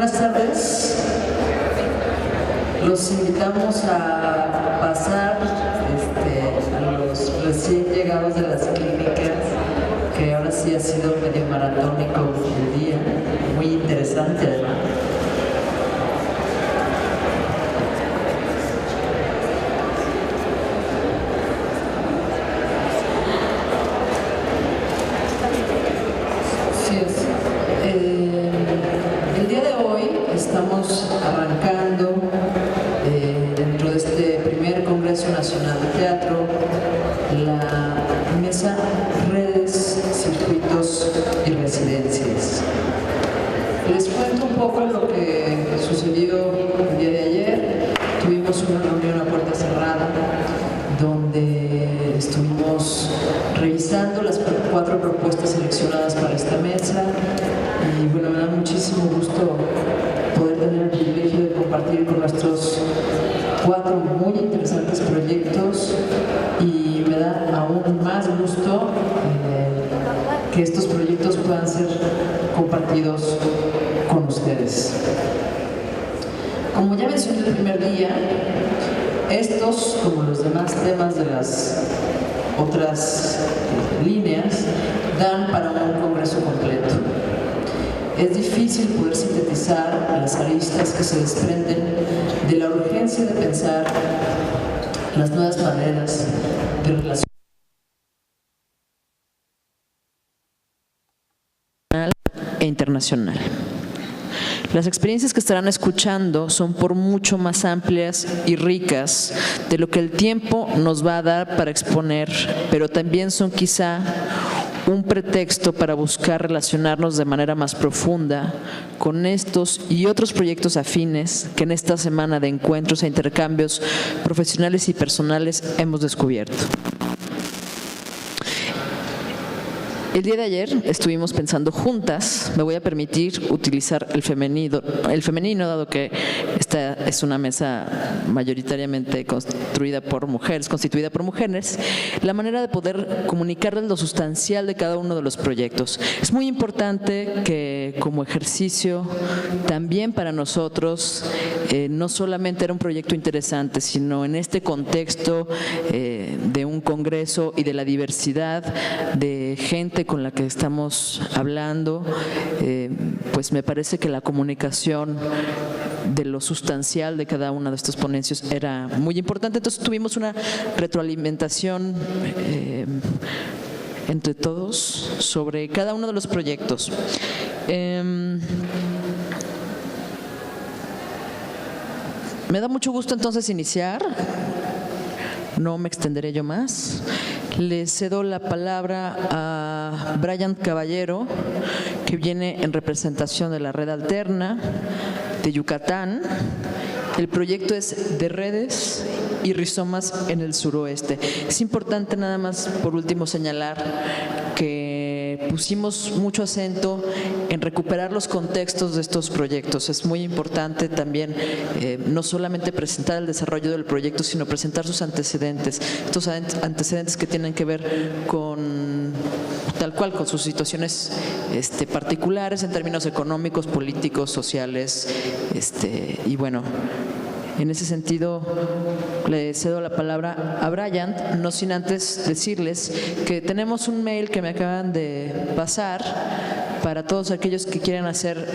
buenas tardes. Los invitamos a pasar a los recién llegados de las clínicas, que ahora sí ha sido medio maratónico el día, muy interesante además. El día de hoy estamos arrancando dentro de este primer Congreso Nacional de Teatro la mesa Redes, Circuitos y Residencias. Les cuento un poco lo que sucedió el día de ayer. Tuvimos una reunión a puerta cerrada donde estuvimos revisando las 4 propuestas seleccionadas para esta mesa y bueno, me da muchísimo gusto poder tener el privilegio de compartir con nuestros 4 muy interesantes proyectos y me da aún más gusto que estos proyectos puedan ser compartidos con ustedes. Como ya mencioné el primer día, estos, como los demás temas de las otras líneas, dan para un congreso completo. Es difícil poder sintetizar las aristas que se desprenden de la urgencia de pensar las nuevas maneras de relación e internacional. Las experiencias que estarán escuchando son por mucho más amplias y ricas de lo que el tiempo nos va a dar para exponer, pero también son quizá un pretexto para buscar relacionarnos de manera más profunda con estos y otros proyectos afines que en esta semana de encuentros e intercambios profesionales y personales hemos descubierto. El día de ayer estuvimos pensando juntas, me voy a permitir utilizar el femenino, dado que esta es una mesa mayoritariamente constituida por mujeres, la manera de poder comunicarles lo sustancial de cada uno de los proyectos. Es muy importante que como ejercicio también para nosotros no solamente era un proyecto interesante, sino en este contexto de un congreso y de la diversidad de gente con la que estamos hablando, pues me parece que la comunicación de lo sustancial de cada una de estas ponencias era muy importante. Entonces tuvimos una retroalimentación entre todos sobre cada uno de los proyectos. Me da mucho gusto entonces iniciar. No me extenderé yo más. Le cedo la palabra a Brian Caballero, que viene en representación de la Red Alterna de Yucatán. El proyecto es de redes y rizomas en el suroeste. Es importante nada más por último señalar que pusimos mucho acento en recuperar los contextos de estos proyectos. Es muy importante también no solamente presentar el desarrollo del proyecto, sino presentar sus antecedentes. Estos antecedentes que tienen que ver con tal cual, con sus situaciones particulares en términos económicos, políticos, sociales, y bueno, en ese sentido le cedo la palabra a Brian, no sin antes decirles que tenemos un mail que me acaban de pasar para todos aquellos que quieran hacer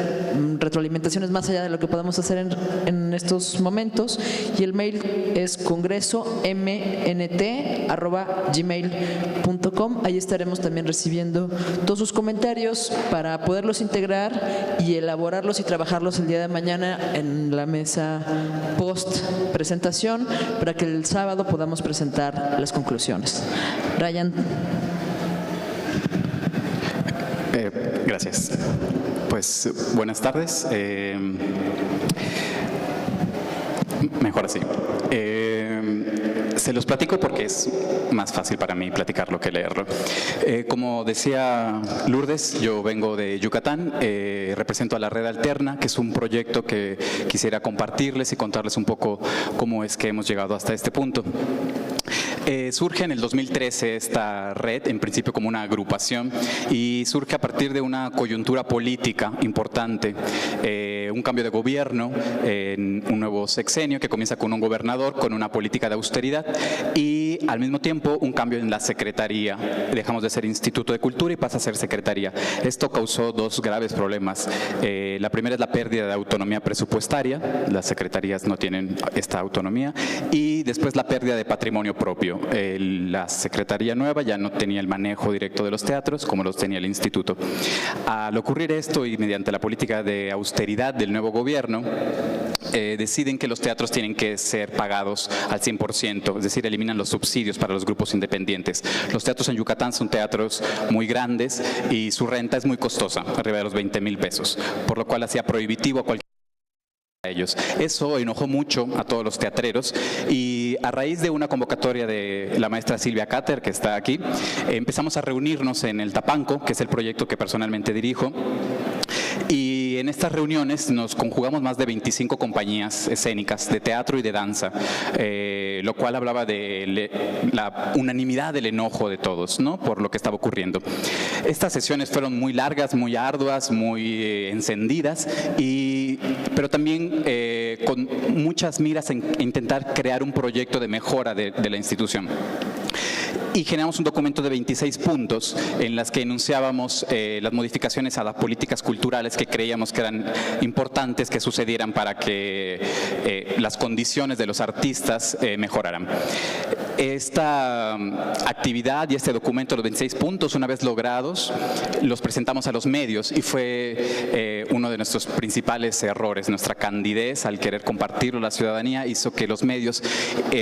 retroalimentaciones más allá de lo que podamos hacer en estos momentos, y el mail es congresomnt@gmail.com. Ahí estaremos también recibiendo todos sus comentarios para poderlos integrar y elaborarlos y trabajarlos el día de mañana en la mesa post presentación, para que el sábado podamos presentar las conclusiones. Brian. Gracias. Pues buenas tardes. Mejor así. Se los platico porque es más fácil para mí platicarlo que leerlo. Como decía Lourdes, yo vengo de Yucatán, represento a la Red Alterna, que es un proyecto que quisiera compartirles y contarles un poco cómo es que hemos llegado hasta este punto. Surge en el 2013 esta red, en principio como una agrupación, y surge a partir de una coyuntura política importante, un cambio de gobierno, un nuevo sexenio que comienza con un gobernador con una política de austeridad y al mismo tiempo un cambio en la secretaría. Dejamos de ser Instituto de Cultura y pasa a ser Secretaría. Esto causó dos graves problemas. La primera es la pérdida de autonomía presupuestaria, las secretarías no tienen esta autonomía, y después la pérdida de patrimonio propio. La Secretaría nueva ya no tenía el manejo directo de los teatros como los tenía el Instituto. Al ocurrir esto y mediante la política de austeridad del nuevo gobierno, deciden que los teatros tienen que ser pagados al 100%, es decir, eliminan los subsidios para los grupos independientes. Los teatros en Yucatán son teatros muy grandes y su renta es muy costosa, arriba de los 20,000 pesos, por lo cual hacía prohibitivo a cualquier ellos. Eso enojó mucho a todos los teatreros y a raíz de una convocatoria de la maestra Silvia Cáter, que está aquí, empezamos a reunirnos en el Tapanco, que es el proyecto que personalmente dirijo. Y en estas reuniones nos conjugamos más de 25 compañías escénicas de teatro y de danza, lo cual hablaba de la unanimidad del enojo de todos, ¿no?, por lo que estaba ocurriendo. Estas sesiones fueron muy largas, muy arduas, muy encendidas, pero también con muchas miras en intentar crear un proyecto de mejora de la institución. Y generamos un documento de 26 puntos en las que enunciábamos las modificaciones a las políticas culturales que creíamos que eran importantes que sucedieran para que las condiciones de los artistas mejoraran. Esta actividad y este documento, los 26 puntos, una vez logrados, los presentamos a los medios y fue uno de nuestros principales errores. Nuestra candidez al querer compartirlo a la ciudadanía hizo que los medios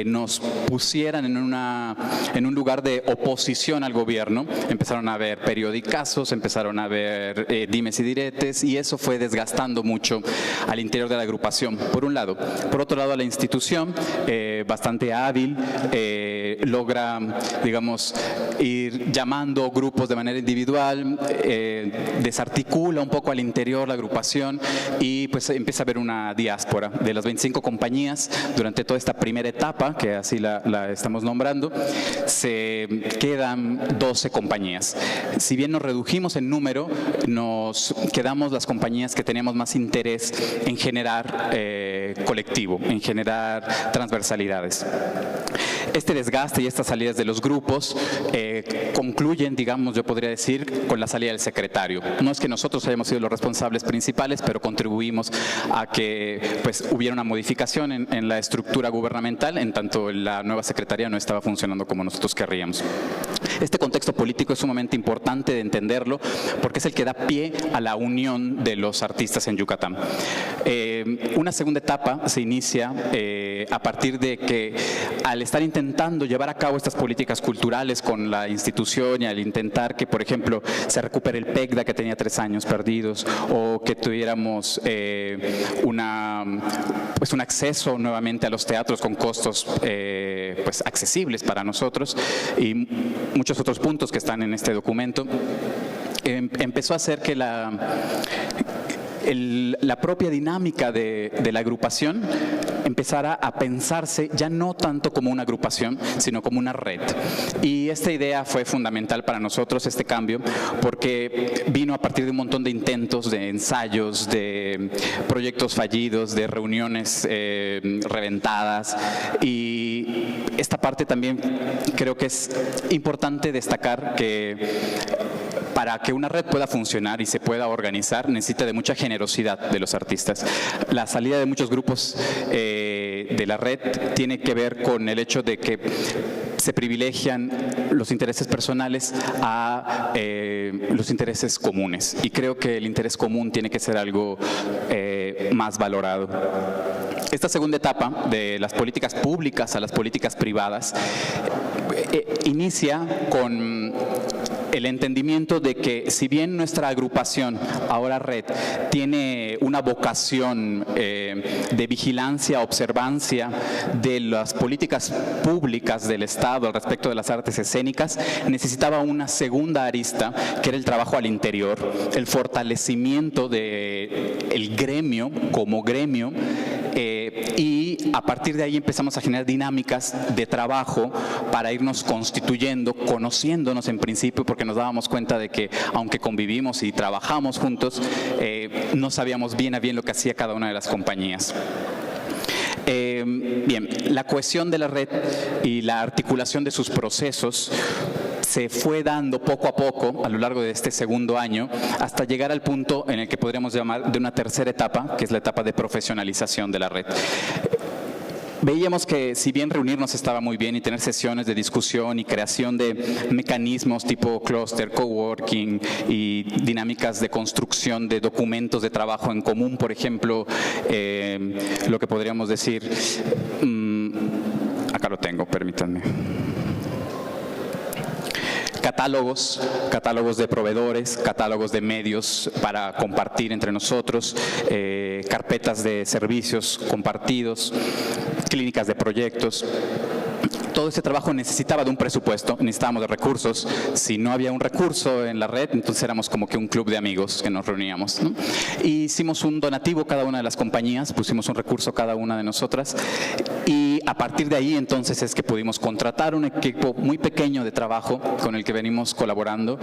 nos pusieran en un lugar de oposición al gobierno. Empezaron a ver periodicazos, empezaron a ver dimes y diretes, y eso fue desgastando mucho al interior de la agrupación, por un lado. Por otro lado, la institución, bastante hábil, logra, digamos, ir llamando grupos de manera individual, desarticula un poco al interior la agrupación y pues empieza a haber una diáspora. De las 25 compañías, durante toda esta primera etapa, que así la estamos nombrando, se quedan 12 compañías. Si bien nos redujimos en número, nos quedamos las compañías que teníamos más interés en generar colectivo, en generar transversalidades. Este desgaste y estas salidas de los grupos concluyen, digamos, yo podría decir, con la salida del secretario. No es que nosotros hayamos sido los responsables principales, pero contribuimos a que pues, hubiera una modificación en la estructura gubernamental, en tanto la nueva secretaría no estaba funcionando como nosotros querríamos. Este contexto político es sumamente importante de entenderlo porque es el que da pie a la unión de los artistas en Yucatán. Una segunda etapa se inicia a partir de que al estar intentando llevar a cabo estas políticas culturales con la institución y al intentar que, por ejemplo, se recupere el PECDA que tenía 3 años perdidos o que tuviéramos un acceso nuevamente a los teatros con costos pues accesibles para nosotros y muchos otros puntos que están en este documento, empezó a hacer que la propia dinámica de la agrupación empezara a pensarse ya no tanto como una agrupación, sino como una red. Y esta idea fue fundamental para nosotros, este cambio, porque vino a partir de un montón de intentos, de ensayos, de proyectos fallidos, de reuniones reventadas. Y esta parte también creo que es importante destacar que para que una red pueda funcionar y se pueda organizar, necesita de mucha generosidad de los artistas. La salida de muchos grupos de la red tiene que ver con el hecho de que se privilegian los intereses personales a los intereses comunes. Y creo que el interés común tiene que ser algo más valorado. Esta segunda etapa, de las políticas públicas a las políticas privadas, inicia con el entendimiento de que si bien nuestra agrupación, ahora Red, tiene una vocación de vigilancia, observancia de las políticas públicas del Estado al respecto de las artes escénicas, necesitaba una segunda arista, que era el trabajo al interior, el fortalecimiento del gremio como gremio y a partir de ahí empezamos a generar dinámicas de trabajo para irnos constituyendo, conociéndonos en principio, porque nos dábamos cuenta de que aunque convivimos y trabajamos juntos, no sabíamos bien a bien lo que hacía cada una de las compañías. Bien, la cohesión de la red y la articulación de sus procesos se fue dando poco a poco a lo largo de este segundo año hasta llegar al punto en el que podríamos llamar de una tercera etapa, que es la etapa de profesionalización de la red. Veíamos que si bien reunirnos estaba muy bien y tener sesiones de discusión y creación de mecanismos tipo cluster, coworking y dinámicas de construcción de documentos de trabajo en común, por ejemplo, lo que podríamos decir, acá lo tengo, permítanme. Catálogos de proveedores, catálogos de medios para compartir entre nosotros, carpetas de servicios compartidos, clínicas de proyectos. Todo ese trabajo necesitaba de un presupuesto, necesitábamos de recursos. Si no había un recurso en la red, entonces éramos como que un club de amigos que nos reuníamos, ¿no? Y hicimos un donativo cada una de las compañías, pusimos un recurso cada una de nosotras y a partir de ahí entonces es que pudimos contratar un equipo muy pequeño de trabajo con el que venimos colaborando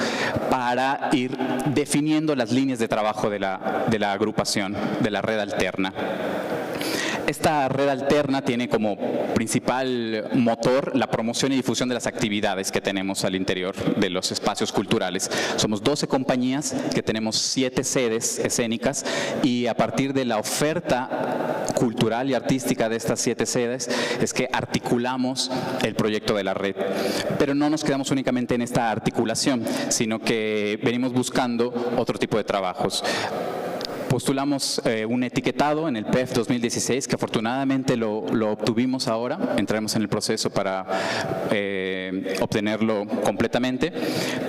para ir definiendo las líneas de trabajo de la agrupación, de la red alterna. Esta red alterna tiene como principal motor la promoción y difusión de las actividades que tenemos al interior de los espacios culturales. Somos 12 compañías que tenemos 7 sedes escénicas y a partir de la oferta cultural y artística de estas 7 sedes es que articulamos el proyecto de la red. Pero no nos quedamos únicamente en esta articulación, sino que venimos buscando otro tipo de trabajos. Postulamos un etiquetado en el PEF 2016, que afortunadamente lo obtuvimos ahora, entramos en el proceso para obtenerlo completamente,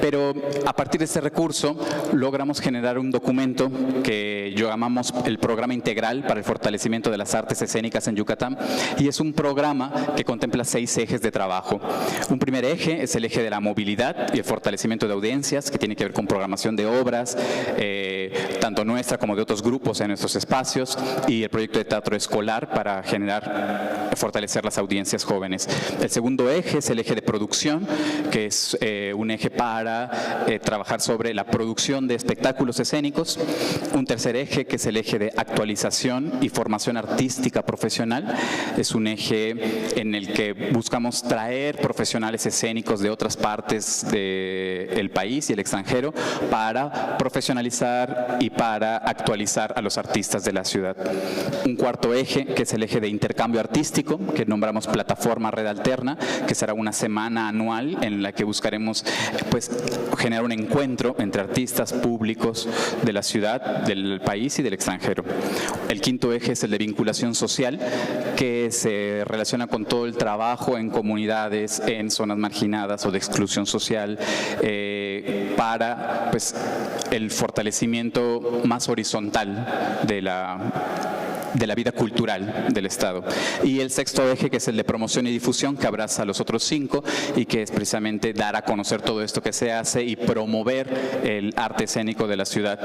pero a partir de este recurso logramos generar un documento que llamamos el Programa Integral para el Fortalecimiento de las Artes Escénicas en Yucatán, y es un programa que contempla 6 ejes de trabajo. Un primer eje es el eje de la movilidad y el fortalecimiento de audiencias, que tiene que ver con programación de obras, tanto nuestra como de otros grupos en nuestros espacios, y el proyecto de teatro escolar para fortalecer las audiencias jóvenes. El segundo eje es el eje de producción, que es un eje para trabajar sobre la producción de espectáculos escénicos. Un tercer eje, que es el eje de actualización y formación artística profesional, es un eje en el que buscamos traer profesionales escénicos de otras partes del país y el extranjero para profesionalizar y para actualizar a los artistas de la ciudad. Un cuarto eje, que es el eje de intercambio artístico, que nombramos Plataforma Red Alterna, que será una semana anual en la que buscaremos generar un encuentro entre artistas públicos de la ciudad, del país y del extranjero. El quinto eje es el de vinculación social, que se relaciona con todo el trabajo en comunidades, en zonas marginadas o de exclusión social, para el fortalecimiento más horizontal de la vida cultural del Estado. Y el sexto eje, que es el de promoción y difusión, que abraza a los otros 5 y que es precisamente dar a conocer todo esto que se hace y promover el arte escénico de la ciudad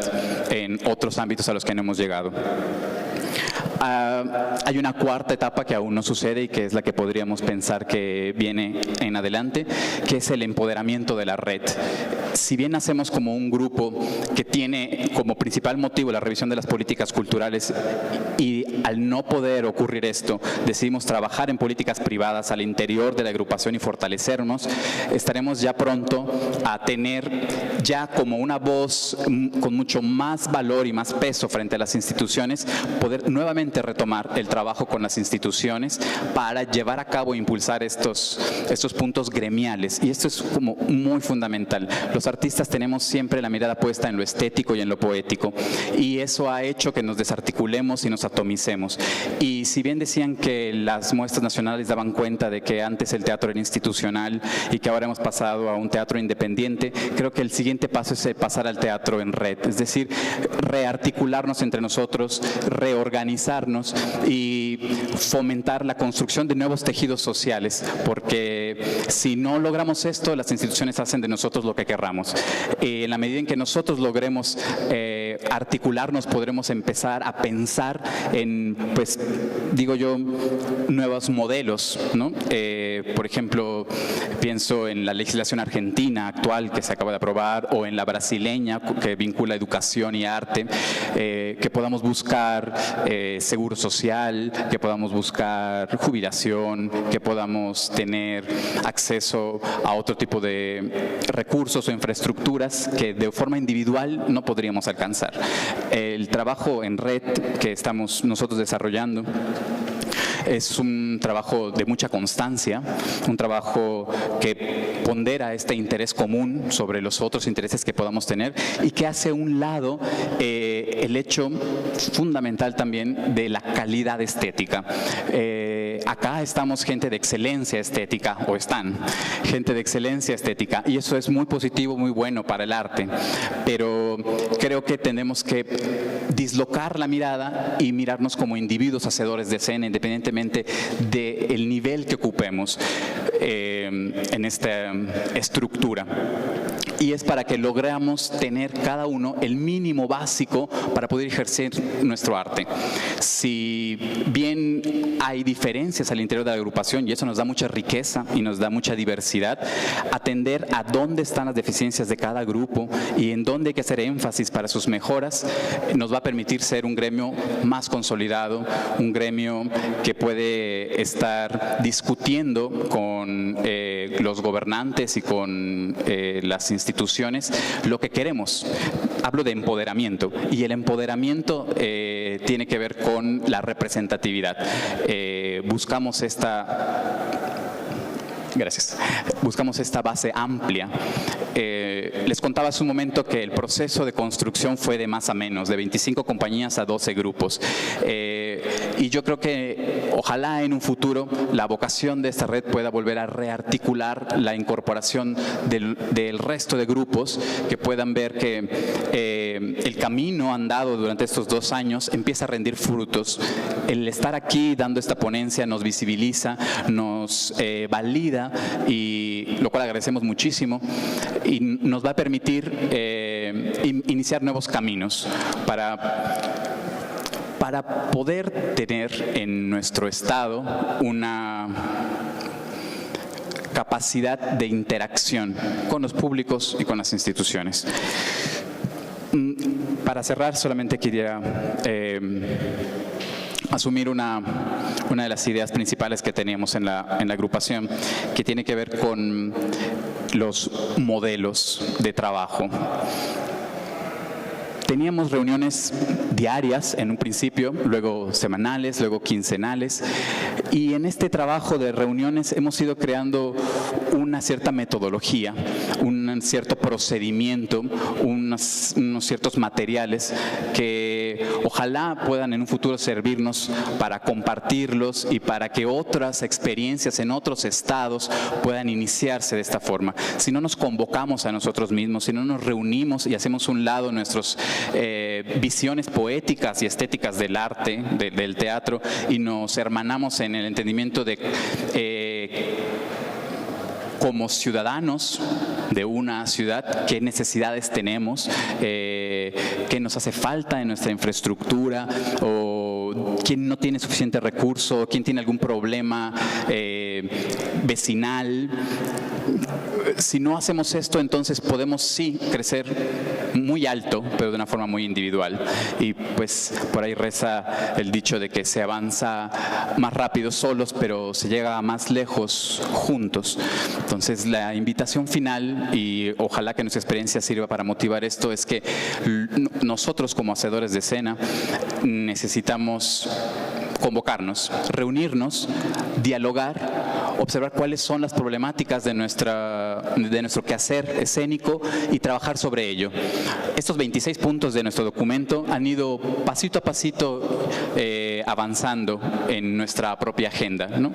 en otros ámbitos a los que no hemos llegado. Hay una cuarta etapa que aún no sucede y que es la que podríamos pensar que viene en adelante, que es el empoderamiento de la red. Si bien nacemos como un grupo que tiene como principal motivo la revisión de las políticas culturales y al no poder ocurrir esto, decidimos trabajar en políticas privadas al interior de la agrupación y fortalecernos, estaremos ya pronto a tener ya como una voz con mucho más valor y más peso frente a las instituciones, poder nuevamente retomar el trabajo con las instituciones para llevar a cabo e impulsar estos puntos gremiales. Y esto es como muy fundamental. Los artistas tenemos siempre la mirada puesta en lo estético y en lo poético, y eso ha hecho que nos desarticulemos y nos atomicemos. Y si bien decían que las muestras nacionales daban cuenta de que antes el teatro era institucional y que ahora hemos pasado a un teatro independiente, creo que el siguiente paso es pasar al teatro en red, es decir, rearticularnos entre nosotros, reorganizarnos y fomentar la construcción de nuevos tejidos sociales, porque si no logramos esto, las instituciones hacen de nosotros lo que querramos. En la medida en que nosotros logremos articularnos podremos empezar a pensar en, pues, digo yo, nuevos modelos, ¿no? Por ejemplo, pienso en la legislación argentina actual que se acaba de aprobar, o en la brasileña que vincula educación y arte, que podamos buscar seguro social, que podamos buscar jubilación, que podamos tener acceso a otro tipo de recursos o infraestructuras que de forma individual no podríamos alcanzar. El trabajo en red que estamos nosotros desarrollando es un trabajo de mucha constancia, un trabajo que pondera este interés común sobre los otros intereses que podamos tener y que hace a un lado el hecho fundamental también de la calidad estética. Acá estamos gente de excelencia estética, o están gente de excelencia estética, y eso es muy positivo, muy bueno para el arte, pero creo que tenemos que dislocar la mirada y mirarnos como individuos hacedores de escena, independientemente del nivel que ocupemos en esta estructura. Y es para que logramos tener cada uno el mínimo básico para poder ejercer nuestro arte. Si bien hay diferencias al interior de la agrupación, y eso nos da mucha riqueza y nos da mucha diversidad, atender a dónde están las deficiencias de cada grupo y en dónde hay que hacer énfasis para sus mejoras, nos va a permitir ser un gremio más consolidado, un gremio que puede estar discutiendo con los gobernantes y con las instituciones lo que queremos. Hablo de empoderamiento, y el empoderamiento tiene que ver con la representatividad. Buscamos esta base amplia. Les contaba hace un momento que el proceso de construcción fue de más a menos, de 25 compañías a 12 grupos. Y yo creo que ojalá en un futuro la vocación de esta red pueda volver a rearticular la incorporación del resto de grupos, que puedan ver que el camino andado durante estos 2 años empieza a rendir frutos. El estar aquí dando esta ponencia nos visibiliza, nos valida, y lo cual agradecemos muchísimo, y nos va a permitir iniciar nuevos caminos para poder tener en nuestro estado una capacidad de interacción con los públicos y con las instituciones. Para cerrar, solamente quería asumir una de las ideas principales que teníamos en la agrupación, que tiene que ver con los modelos de trabajo. Teníamos reuniones diarias en un principio, luego semanales, luego quincenales, y en este trabajo de reuniones hemos ido creando una cierta metodología, un cierto procedimiento, unos ciertos materiales que ojalá puedan en un futuro servirnos para compartirlos y para que otras experiencias en otros estados puedan iniciarse de esta forma. Si no nos convocamos a nosotros mismos, si no nos reunimos y hacemos un lado nuestros visiones poéticas y estéticas del arte, del teatro, y nos hermanamos en el entendimiento de como ciudadanos de una ciudad, qué necesidades tenemos, qué nos hace falta en nuestra infraestructura, o quién no tiene suficiente recurso, quién tiene algún problema vecinal. Si no hacemos esto, entonces podemos sí crecer muy alto, pero de una forma muy individual. Y pues por ahí reza el dicho de que se avanza más rápido solos, pero se llega más lejos juntos. Entonces la invitación final, y ojalá que nuestra experiencia sirva para motivar esto, es que nosotros como hacedores de escena necesitamos convocarnos, reunirnos, dialogar, observar cuáles son las problemáticas de nuestro quehacer escénico y trabajar sobre ello. Estos 26 puntos de nuestro documento han ido pasito a pasito avanzando en nuestra propia agenda, ¿no?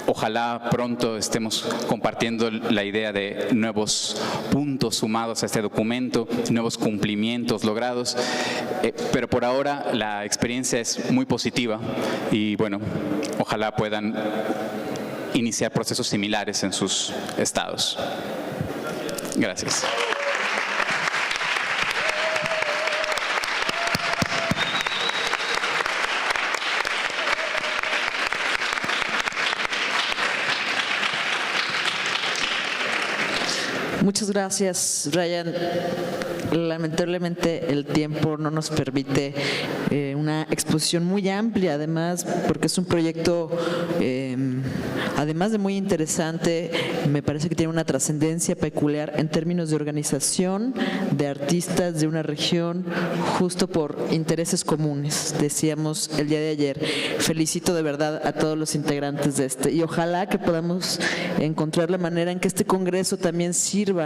Ojalá pronto estemos compartiendo la idea de nuevos puntos sumados a este documento, nuevos cumplimientos logrados, pero por ahora la experiencia es muy positiva y bueno, ojalá puedan iniciar procesos similares en sus estados. Gracias. Muchas gracias, Brian. Lamentablemente el tiempo no nos permite una exposición muy amplia, además, porque es un proyecto, además de muy interesante, me parece que tiene una trascendencia peculiar en términos de organización de artistas de una región justo por intereses comunes, decíamos el día de ayer. Felicito de verdad a todos los integrantes de y ojalá que podamos encontrar la manera en que este congreso también sirva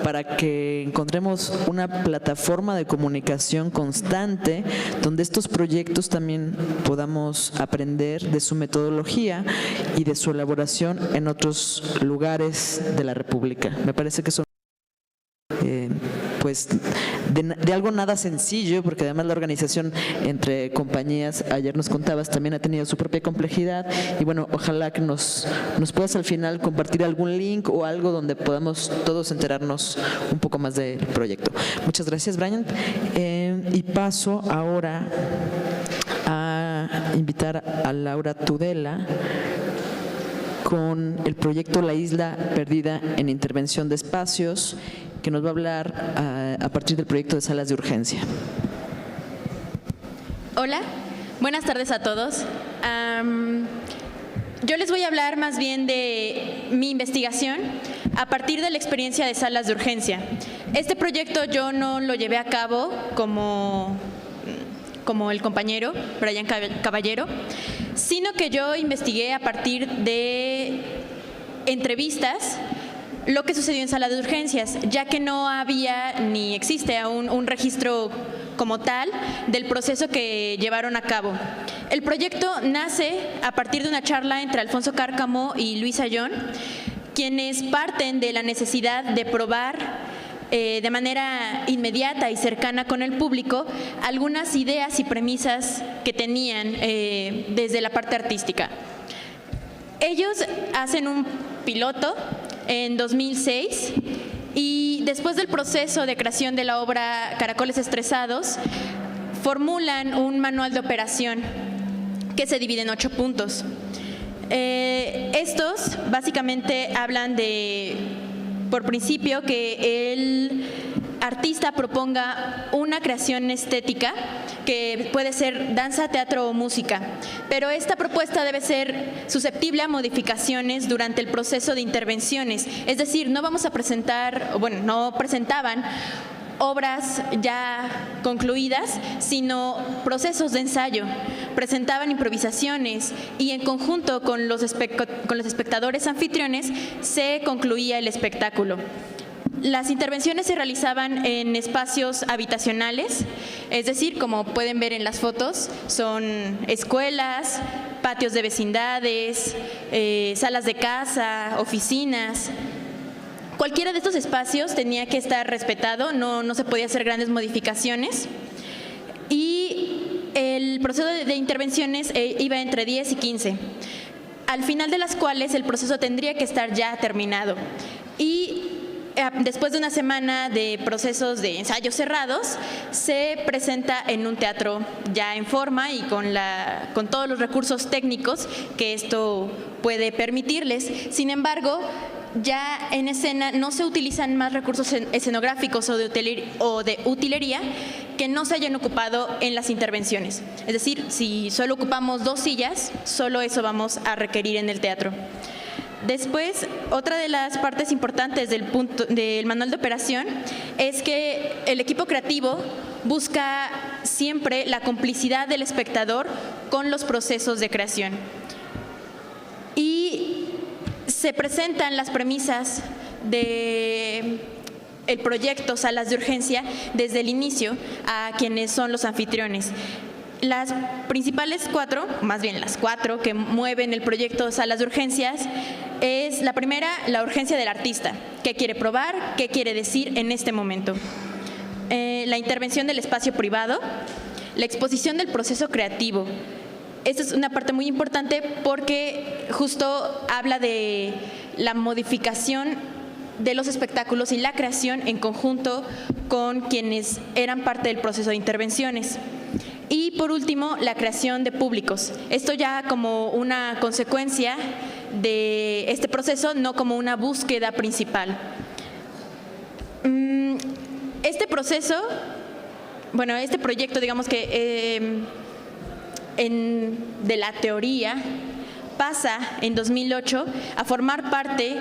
para que encontremos una plataforma de comunicación constante donde estos proyectos también podamos aprender de su metodología y de su elaboración en otros lugares de la República. Me parece que son pues de algo nada sencillo, porque además la organización entre compañías, ayer nos contabas, también ha tenido su propia complejidad, y bueno, ojalá que nos puedas al final compartir algún link o algo donde podamos todos enterarnos un poco más del proyecto. Muchas gracias, Brian. Y paso ahora a invitar a Laura Tudela con el proyecto La Isla Perdida en Intervención de Espacios, que nos va a hablar a partir del proyecto de salas de urgencia. Hola, buenas tardes a todos. Yo les voy a hablar más bien de mi investigación a partir de la experiencia de salas de urgencia. Este proyecto yo no lo llevé a cabo como el compañero Brian Caballero, sino que yo investigué a partir de entrevistas lo que sucedió en sala de urgencias, ya que no había ni existe aún un registro como tal del proceso que llevaron a cabo. El proyecto nace a partir de una charla entre Alfonso Cárcamo y Luis Ayón, quienes parten de la necesidad de probar de manera inmediata y cercana con el público algunas ideas y premisas que tenían desde la parte artística. Ellos hacen un piloto en 2006 y después del proceso de creación de la obra Caracoles Estresados, formulan un manual de operación que se divide en 8 puntos. Estos básicamente hablan de, por principio, que el artista proponga una creación estética que puede ser danza, teatro o música, pero esta propuesta debe ser susceptible a modificaciones durante el proceso de intervenciones, es decir, no vamos a presentar, bueno, no presentaban obras ya concluidas, sino procesos de ensayo. Presentaban improvisaciones y en conjunto con los espectadores anfitriones se concluía el espectáculo. Las intervenciones se realizaban en espacios habitacionales, es decir, como pueden ver en las fotos, son escuelas, patios de vecindades, salas de casa, oficinas. Cualquiera de estos espacios tenía que estar respetado, no se podía hacer grandes modificaciones. Y el proceso de intervenciones iba entre 10 y 15, al final de las cuales el proceso tendría que estar ya terminado. Y después de una semana de procesos de ensayos cerrados, se presenta en un teatro ya en forma y con todos los recursos técnicos que esto puede permitirles. Sin embargo, ya en escena no se utilizan más recursos escenográficos o de utilería que no se hayan ocupado en las intervenciones. Es decir, si solo ocupamos 2 sillas, solo eso vamos a requerir en el teatro. Después, otra de las partes importantes del manual de operación es que el equipo creativo busca siempre la complicidad del espectador con los procesos de creación. Y se presentan las premisas del proyecto Salas de Urgencia desde el inicio a quienes son los anfitriones. Las principales 4, más bien las 4 que mueven el proyecto Salas de Urgencias es la primera, la urgencia del artista. ¿Qué quiere probar? ¿Qué quiere decir en este momento? La intervención del espacio privado, la exposición del proceso creativo. Esta es una parte muy importante porque justo habla de la modificación de los espectáculos y la creación en conjunto con quienes eran parte del proceso de intervenciones. Y por último, la creación de públicos. Esto ya como una consecuencia de este proceso, no como una búsqueda principal. Este proceso, bueno, este proyecto, digamos que de la teoría pasa en 2008 a formar parte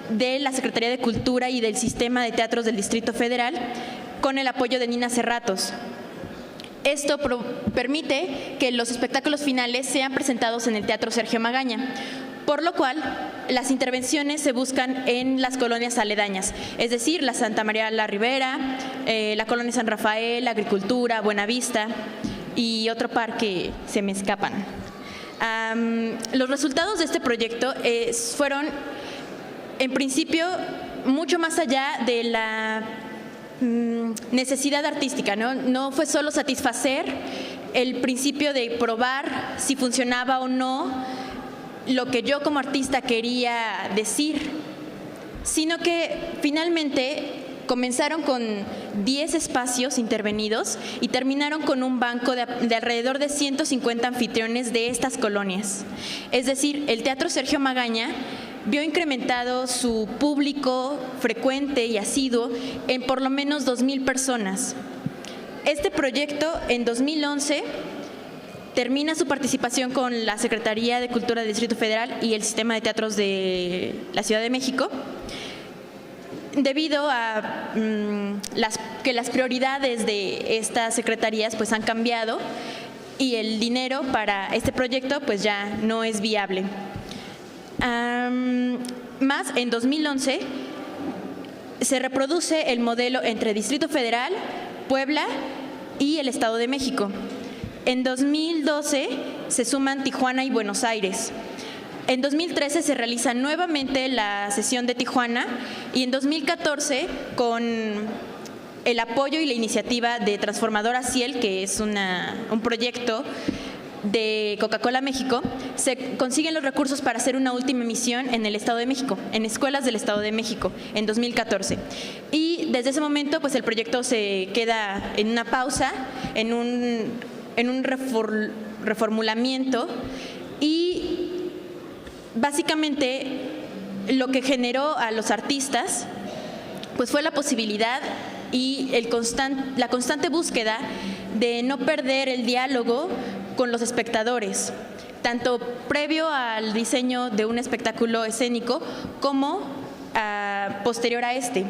de la Secretaría de Cultura y del Sistema de Teatros del Distrito Federal con el apoyo de Nina Cerratos. Esto permite que los espectáculos finales sean presentados en el Teatro Sergio Magaña, por lo cual las intervenciones se buscan en las colonias aledañas, es decir, la Santa María la Ribera, la colonia San Rafael, Agricultura, Buenavista y otro par que se me escapan. Los resultados de este proyecto fueron, en principio, mucho más allá de la necesidad artística, ¿no? No fue solo satisfacer el principio de probar si funcionaba o no lo que yo como artista quería decir, sino que finalmente comenzaron con 10 espacios intervenidos y terminaron con un banco de alrededor de 150 anfitriones de estas colonias. Es decir, el Teatro Sergio Magaña vio incrementado su público frecuente y asiduo en por lo menos 2,000 personas. Este proyecto en 2011 termina su participación con la Secretaría de Cultura del Distrito Federal y el Sistema de Teatros de la Ciudad de México, debido a que las prioridades de estas secretarías pues han cambiado y el dinero para este proyecto pues ya no es viable. Más, en 2011 se reproduce el modelo entre Distrito Federal, Puebla y el Estado de México. En 2012 se suman Tijuana y Buenos Aires. En 2013 se realiza nuevamente la sesión de Tijuana y en 2014, con el apoyo y la iniciativa de Transformadora Ciel, que es un proyecto de Coca-Cola México, se consiguen los recursos para hacer una última emisión en el Estado de México, en escuelas del Estado de México, en 2014. Y desde ese momento, pues el proyecto se queda en una pausa, en un reformulamiento, y básicamente lo que generó a los artistas pues fue la posibilidad y la constante búsqueda de no perder el diálogo con los espectadores, tanto previo al diseño de un espectáculo escénico como posterior a este.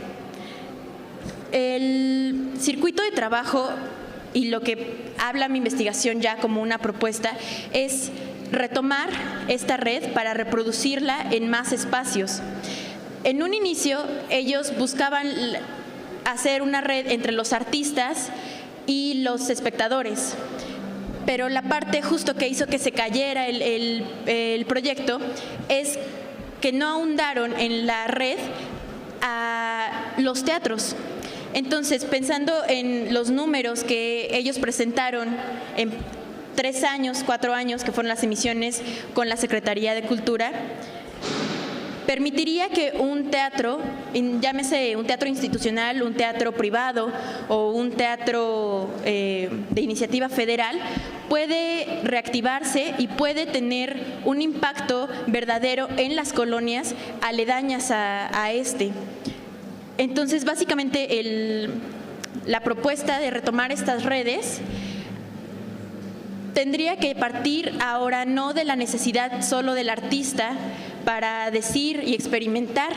El circuito de trabajo y lo que habla mi investigación ya como una propuesta es retomar esta red para reproducirla en más espacios. En un inicio, ellos buscaban hacer una red entre los artistas y los espectadores, pero la parte justo que hizo que se cayera el proyecto es que no ahondaron en la red a los teatros. Entonces, pensando en los números que ellos presentaron en 3 años, 4 años, que fueron las emisiones con la Secretaría de Cultura, permitiría que un teatro, llámese un teatro institucional, un teatro privado o un teatro de iniciativa federal, puede reactivarse y puede tener un impacto verdadero en las colonias aledañas a este. Entonces, básicamente, la propuesta de retomar estas redes tendría que partir ahora no de la necesidad solo del artista para decir y experimentar,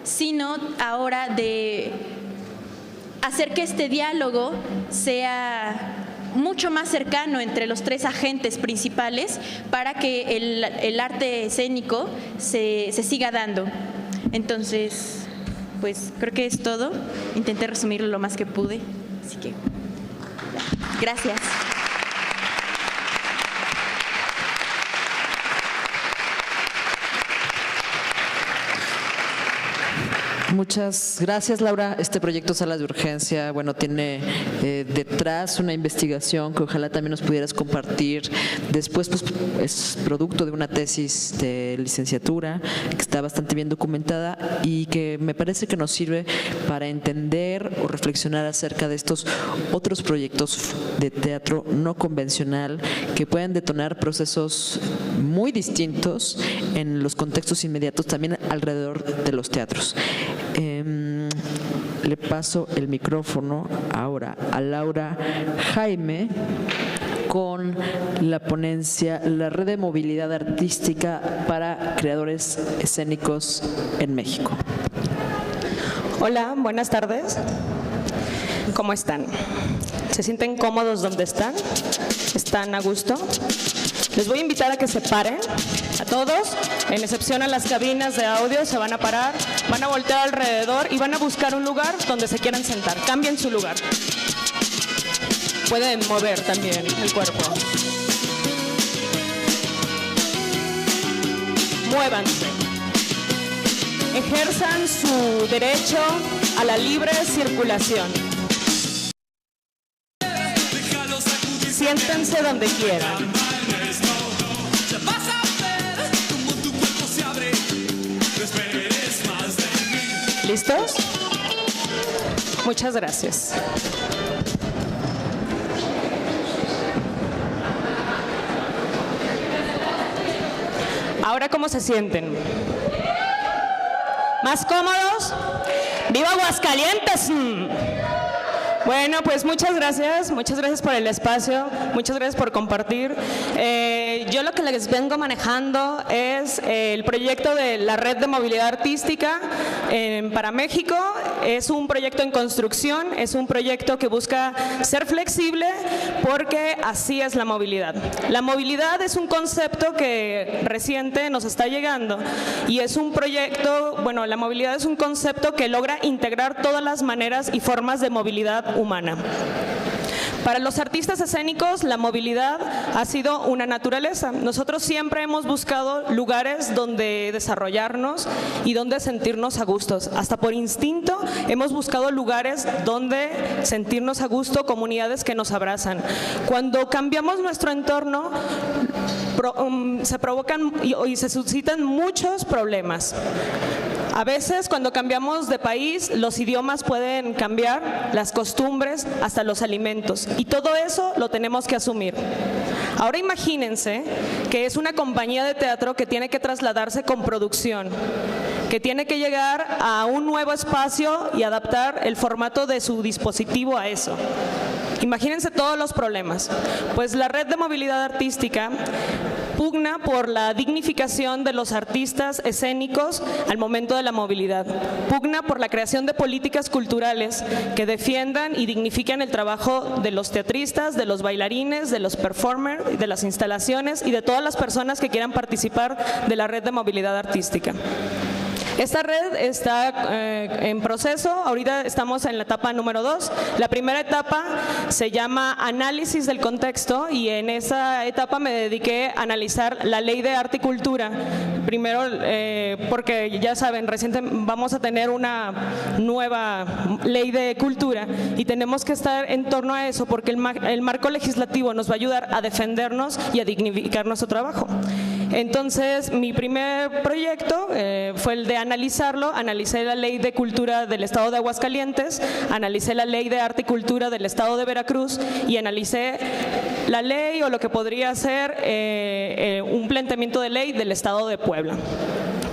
sino ahora de hacer que este diálogo sea mucho más cercano entre los 3 agentes principales para que el arte escénico se siga dando. Entonces, pues creo que es todo. Intenté resumirlo lo más que pude, así que gracias. Muchas gracias, Laura. Este proyecto Salas de Urgencia, bueno, tiene detrás una investigación que ojalá también nos pudieras compartir. Después, pues, es producto de una tesis de licenciatura que está bastante bien documentada y que me parece que nos sirve para entender o reflexionar acerca de estos otros proyectos de teatro no convencional que pueden detonar procesos muy distintos en los contextos inmediatos, también alrededor de los teatros. le paso el micrófono ahora a Laura Jaime con la ponencia La Red de Movilidad Artística para Creadores Escénicos en México. Hola, buenas tardes. ¿Cómo están? ¿Se sienten cómodos donde están? ¿Están a gusto? Les voy a invitar a que se paren, a todos, en excepción a las cabinas de audio, se van a parar, van a voltear alrededor y van a buscar un lugar donde se quieran sentar. Cambien su lugar. Pueden mover también el cuerpo. Muévanse. Ejerzan su derecho a la libre circulación. Siéntense donde quieran. ¿Listos? Muchas gracias. Ahora, ¿cómo se sienten? ¿Más cómodos? ¡Viva Aguascalientes! Bueno, pues muchas gracias por el espacio, muchas gracias por compartir. Yo lo que les vengo manejando es el proyecto de la Red de Movilidad Artística para México. Es un proyecto en construcción, es un proyecto que busca ser flexible porque así es la movilidad. La movilidad es un concepto que reciente nos está llegando y es un proyecto, bueno, la movilidad es un concepto que logra integrar todas las maneras y formas de movilidad humana. Para los artistas escénicos, la movilidad ha sido una naturaleza. Nosotros siempre hemos buscado lugares donde desarrollarnos y donde sentirnos a gustos. Hasta por instinto hemos buscado lugares donde sentirnos a gusto, comunidades que nos abrazan. Cuando cambiamos nuestro entorno, se provocan y se suscitan muchos problemas. A veces, cuando cambiamos de país, los idiomas pueden cambiar, las costumbres, hasta los alimentos. Y todo eso lo tenemos que asumir. Ahora imagínense que es una compañía de teatro que tiene que trasladarse con producción, que tiene que llegar a un nuevo espacio y adaptar el formato de su dispositivo a eso. Imagínense todos los problemas. Pues la Red de Movilidad Artística pugna por la dignificación de los artistas escénicos al momento de la movilidad. Pugna por la creación de políticas culturales que defiendan y dignifiquen el trabajo de los teatristas, de los bailarines, de los performers, de las instalaciones y de todas las personas que quieran participar de la Red de Movilidad Artística. Esta red está en proceso, ahorita estamos en la etapa número 2. La primera etapa se llama análisis del contexto y en esa etapa me dediqué a analizar la ley de arte y cultura. Primero, porque ya saben, recientemente vamos a tener una nueva ley de cultura y tenemos que estar en torno a eso porque el marco legislativo nos va a ayudar a defendernos y a dignificar nuestro trabajo. Entonces, mi primer proyecto fue el de analizarlo. Analicé la Ley de Cultura del Estado de Aguascalientes, analicé la Ley de Arte y Cultura del Estado de Veracruz y analicé la ley o lo que podría ser un planteamiento de ley del Estado de Puebla.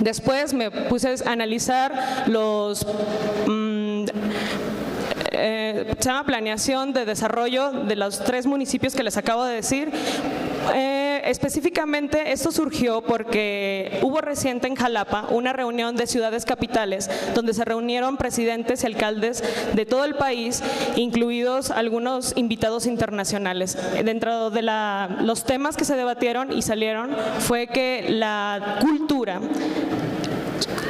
Después me puse a analizar los se llama planeación de desarrollo de los 3 municipios que les acabo de decir. Específicamente esto surgió porque hubo reciente en Jalapa una reunión de ciudades capitales donde se reunieron presidentes y alcaldes de todo el país, incluidos algunos invitados internacionales. Dentro de los temas que se debatieron y salieron fue que la cultura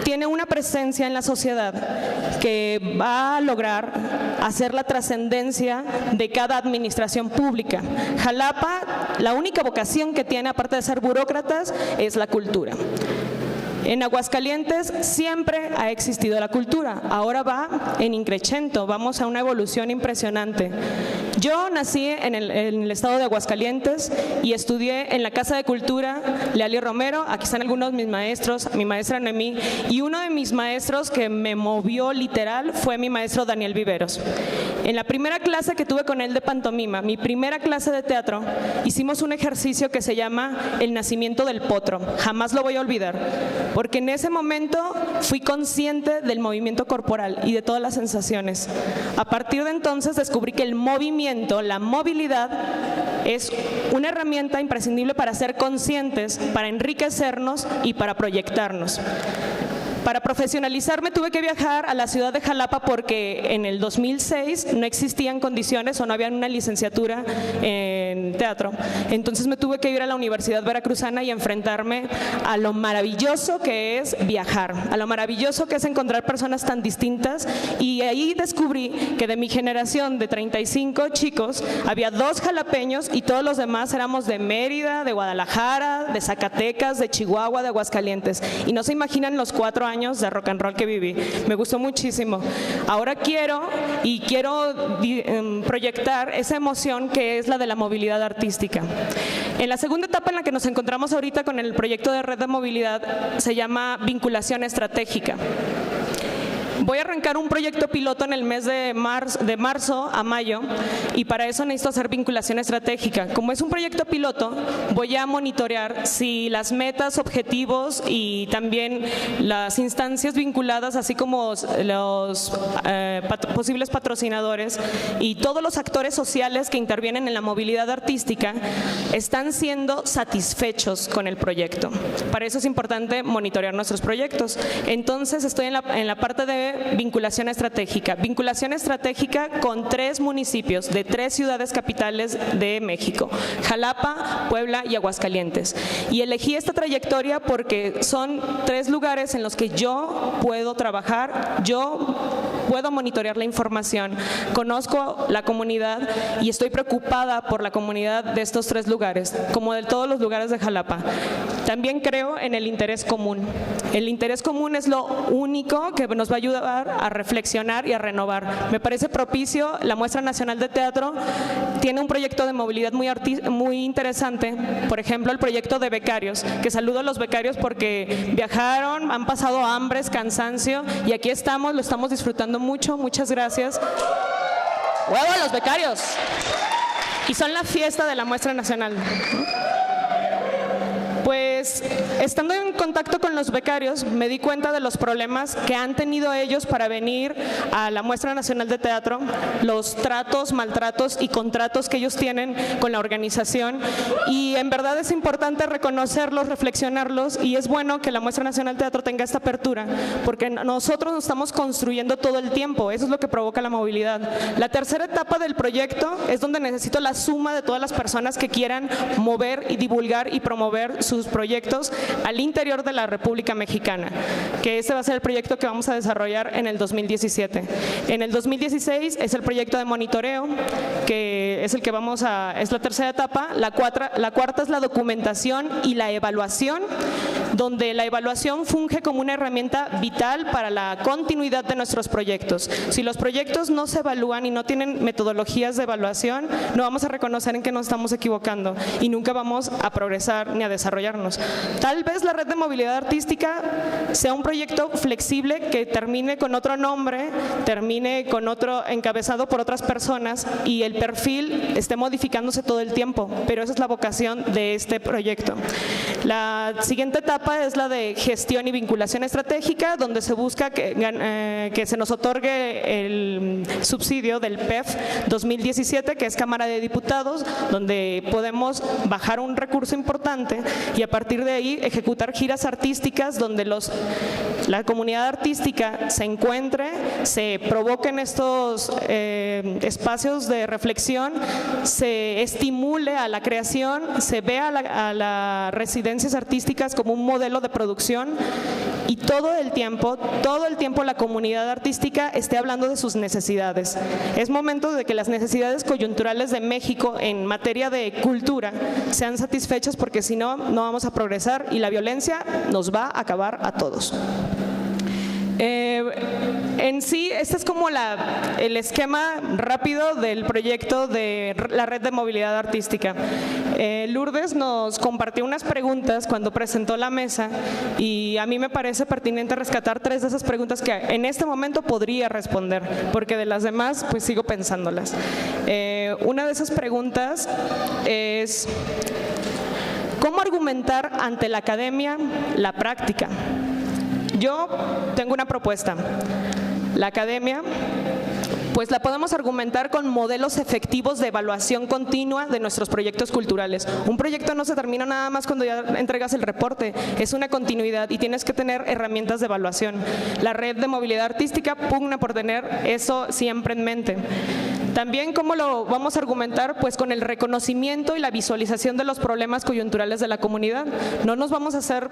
tiene una presencia en la sociedad que va a lograr hacer la trascendencia de cada administración pública. Jalapa, la única vocación que tiene, aparte de ser burócratas, es la cultura. En Aguascalientes siempre ha existido la cultura, ahora va en increchento, vamos a una evolución impresionante. Yo nací en el estado de Aguascalientes y estudié en la Casa de Cultura Leali Romero. Aquí están algunos de mis maestros, mi maestra Noemí, y uno de mis maestros que me movió literal fue mi maestro Daniel Viveros. En la primera clase que tuve con él de pantomima, mi primera clase de teatro, hicimos un ejercicio que se llama El nacimiento del potro. Jamás lo voy a olvidar. porque en ese momento fui consciente del movimiento corporal y de todas las sensaciones. A partir de entonces descubrí que el movimiento, la movilidad, es una herramienta imprescindible para ser conscientes, para enriquecernos y para proyectarnos. Para profesionalizarme tuve que viajar a la ciudad de Jalapa porque en el 2006 no existían condiciones o no había una licenciatura en teatro. Entonces me tuve que ir a la Universidad Veracruzana y enfrentarme a lo maravilloso que es viajar, a lo maravilloso que es encontrar personas tan distintas, y ahí descubrí que de mi generación de 35 chicos había 2 jalapeños y todos los demás éramos de Mérida, de Guadalajara, de Zacatecas, de Chihuahua, de Aguascalientes, y no se imaginan los 4 años de rock and roll que viví. Me gustó muchísimo. Ahora quiero proyectar esa emoción que es la de la movilidad artística. En la segunda etapa en la que nos encontramos ahorita con el proyecto de red de movilidad se llama vinculación estratégica. Voy a arrancar un proyecto piloto en el mes de marzo a mayo, y para eso necesito hacer vinculación estratégica. Como es un proyecto piloto, voy a monitorear si las metas, objetivos y también las instancias vinculadas, así como los posibles patrocinadores y todos los actores sociales que intervienen en la movilidad artística, están siendo satisfechos con el proyecto. Para eso es importante monitorear nuestros proyectos. Entonces estoy en la parte de vinculación estratégica. Vinculación estratégica con 3 municipios de 3 ciudades capitales de México: Jalapa, Puebla y Aguascalientes. Y elegí esta trayectoria porque son 3 lugares en los que yo puedo trabajar, yo puedo monitorear la información, conozco la comunidad y estoy preocupada por la comunidad de estos 3 lugares, como de todos los lugares de Jalapa. También creo en el interés común. El interés común es lo único que nos va a ayudar a reflexionar y a renovar. Me parece propicio. La Muestra Nacional de Teatro tiene un proyecto de movilidad muy interesante. Por ejemplo, el proyecto de becarios, que saludo a los becarios porque viajaron, han pasado hambres, cansancio, y aquí estamos, lo estamos disfrutando mucho. Muchas gracias. ¡Huevo a los becarios! Y son la fiesta de la Muestra Nacional. Pues estando en contacto con los becarios me di cuenta de los problemas que han tenido ellos para venir a la Muestra Nacional de Teatro, los tratos, maltratos y contratos que ellos tienen con la organización, y en verdad es importante reconocerlos, reflexionarlos, y es bueno que la Muestra Nacional de Teatro tenga esta apertura porque nosotros nos estamos construyendo todo el tiempo. Eso es lo que provoca la movilidad. La tercera etapa del proyecto es donde necesito la suma de todas las personas que quieran mover y divulgar y promover sus proyectos al interior de la República Mexicana, que este va a ser el proyecto que vamos a desarrollar en el 2017. En el 2016 es el proyecto de monitoreo, que es el que es la tercera etapa. La cuarta es la documentación y la evaluación, donde la evaluación funge como una herramienta vital para la continuidad de nuestros proyectos. Si los proyectos no se evalúan y no tienen metodologías de evaluación, no vamos a reconocer en qué nos estamos equivocando y nunca vamos a progresar ni a desarrollarnos. Tal vez la red de movilidad artística sea un proyecto flexible que termine con otro nombre, termine con otro encabezado por otras personas y el perfil esté modificándose todo el tiempo, pero esa es la vocación de este proyecto. La siguiente etapa es la de gestión y vinculación estratégica, donde se busca que se nos otorgue el subsidio del PEF 2017, que es Cámara de Diputados, donde podemos bajar un recurso importante y a partir de ahí ejecutar giras artísticas donde la comunidad artística se encuentre, se provoquen estos espacios de reflexión, se estimule a la creación, se vea a las residencias artísticas como un modelo de producción, y todo el tiempo la comunidad artística esté hablando de sus necesidades. Es momento de que las necesidades coyunturales de México en materia de cultura sean satisfechas, porque si no, no vamos a progresar y la violencia nos va a acabar a todos. En sí, este es como el esquema rápido del proyecto de la red de movilidad artística. Lourdes nos compartió unas preguntas cuando presentó la mesa y a mí me parece pertinente rescatar 3 de esas preguntas que en este momento podría responder, porque de las demás pues sigo pensándolas. Una de esas preguntas es: ¿cómo argumentar ante la academia la práctica? yo tengo una propuesta. La academia, pues la podemos argumentar con modelos efectivos de evaluación continua de nuestros proyectos culturales. Un proyecto no se termina nada más cuando ya entregas el reporte, es una continuidad y tienes que tener herramientas de evaluación. La red de movilidad artística pugna por tener eso siempre en mente. También, ¿cómo lo vamos a argumentar? Pues con el reconocimiento y la visualización de los problemas coyunturales de la comunidad. No nos vamos a hacer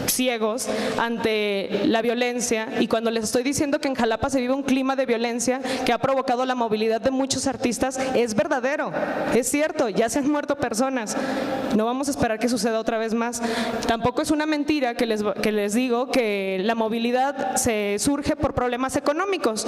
ciegos ante la violencia, y cuando les estoy diciendo que en Jalapa se vive un clima de violencia que ha provocado la movilidad de muchos artistas, es verdadero, es cierto, ya se han muerto personas, no vamos a esperar que suceda otra vez más. Tampoco es una mentira que les digo que la movilidad se surge por problemas económicos.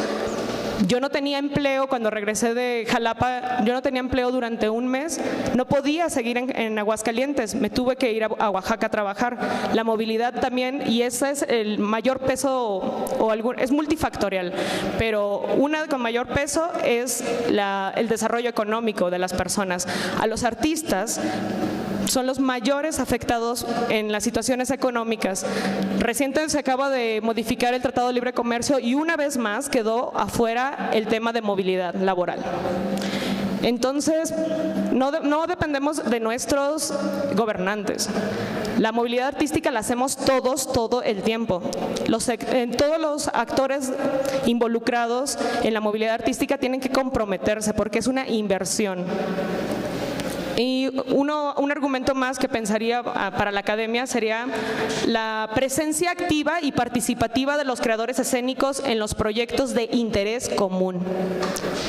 Yo no tenía empleo cuando regresé de Jalapa, yo no tenía empleo durante un mes, no podía seguir en Aguascalientes, me tuve que ir a Oaxaca a trabajar. La movilidad también, y ese es el mayor peso, es multifactorial, pero una con mayor peso es el desarrollo económico de las personas. A los artistas son los mayores afectados en las situaciones económicas. Recientemente se acaba de modificar el Tratado de Libre Comercio y una vez más quedó afuera el tema de movilidad laboral. Entonces, no dependemos de nuestros gobernantes. La movilidad artística la hacemos todos, todo el tiempo. Todos los actores involucrados en la movilidad artística tienen que comprometerse porque es una inversión. Y un argumento más que pensaría para la academia sería la presencia activa y participativa de los creadores escénicos en los proyectos de interés común.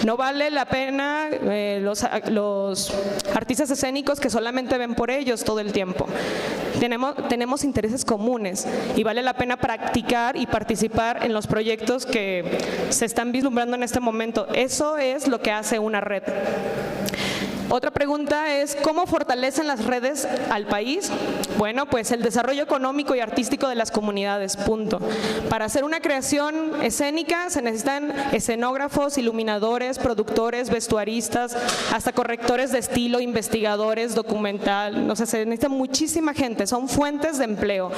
No vale la pena los artistas escénicos que solamente ven por ellos todo el tiempo. Tenemos intereses comunes y vale la pena practicar y participar en los proyectos que se están vislumbrando en este momento. Eso es lo que hace una red. Otra pregunta es, ¿cómo fortalecen las redes al país? Bueno, pues el desarrollo económico y artístico de las comunidades, punto. Para hacer una creación escénica se necesitan escenógrafos, iluminadores, productores, vestuaristas, hasta correctores de estilo, investigadores, documental, no sé, se necesita muchísima gente, son fuentes de empleo.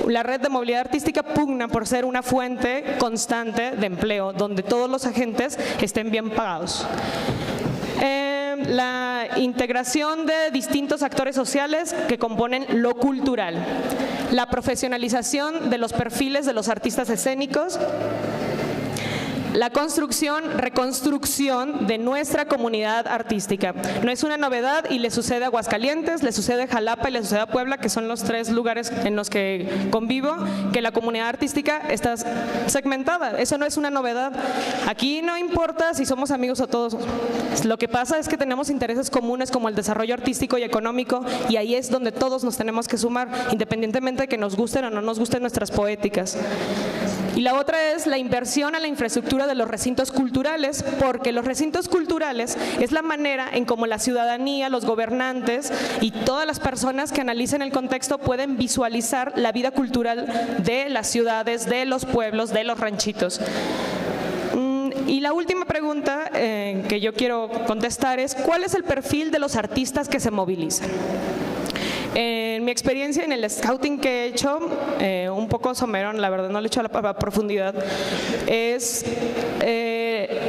La red de movilidad artística pugna por ser una fuente constante de empleo, donde todos los agentes estén bien pagados. La integración de distintos actores sociales que componen lo cultural, la profesionalización de los perfiles de los artistas escénicos, la construcción, reconstrucción de nuestra comunidad artística. No es una novedad y le sucede a Aguascalientes, le sucede a Jalapa y le sucede a Puebla, que son los tres lugares en los que convivo, que la comunidad artística está segmentada. Eso no es una novedad. Aquí no importa si somos amigos o todos. Lo que pasa es que tenemos intereses comunes como el desarrollo artístico y económico, y ahí es donde todos nos tenemos que sumar, independientemente de que nos gusten o no nos gusten nuestras poéticas. Y la otra es la inversión a la infraestructura de los recintos culturales, porque los recintos culturales es la manera en cómo la ciudadanía, los gobernantes y todas las personas que analicen el contexto pueden visualizar la vida cultural de las ciudades, de los pueblos, de los ranchitos. Y la última pregunta que yo quiero contestar es, ¿cuál es el perfil de los artistas que se movilizan? En mi experiencia en el scouting que he hecho, un poco somerón, la verdad no le he hecho a profundidad, es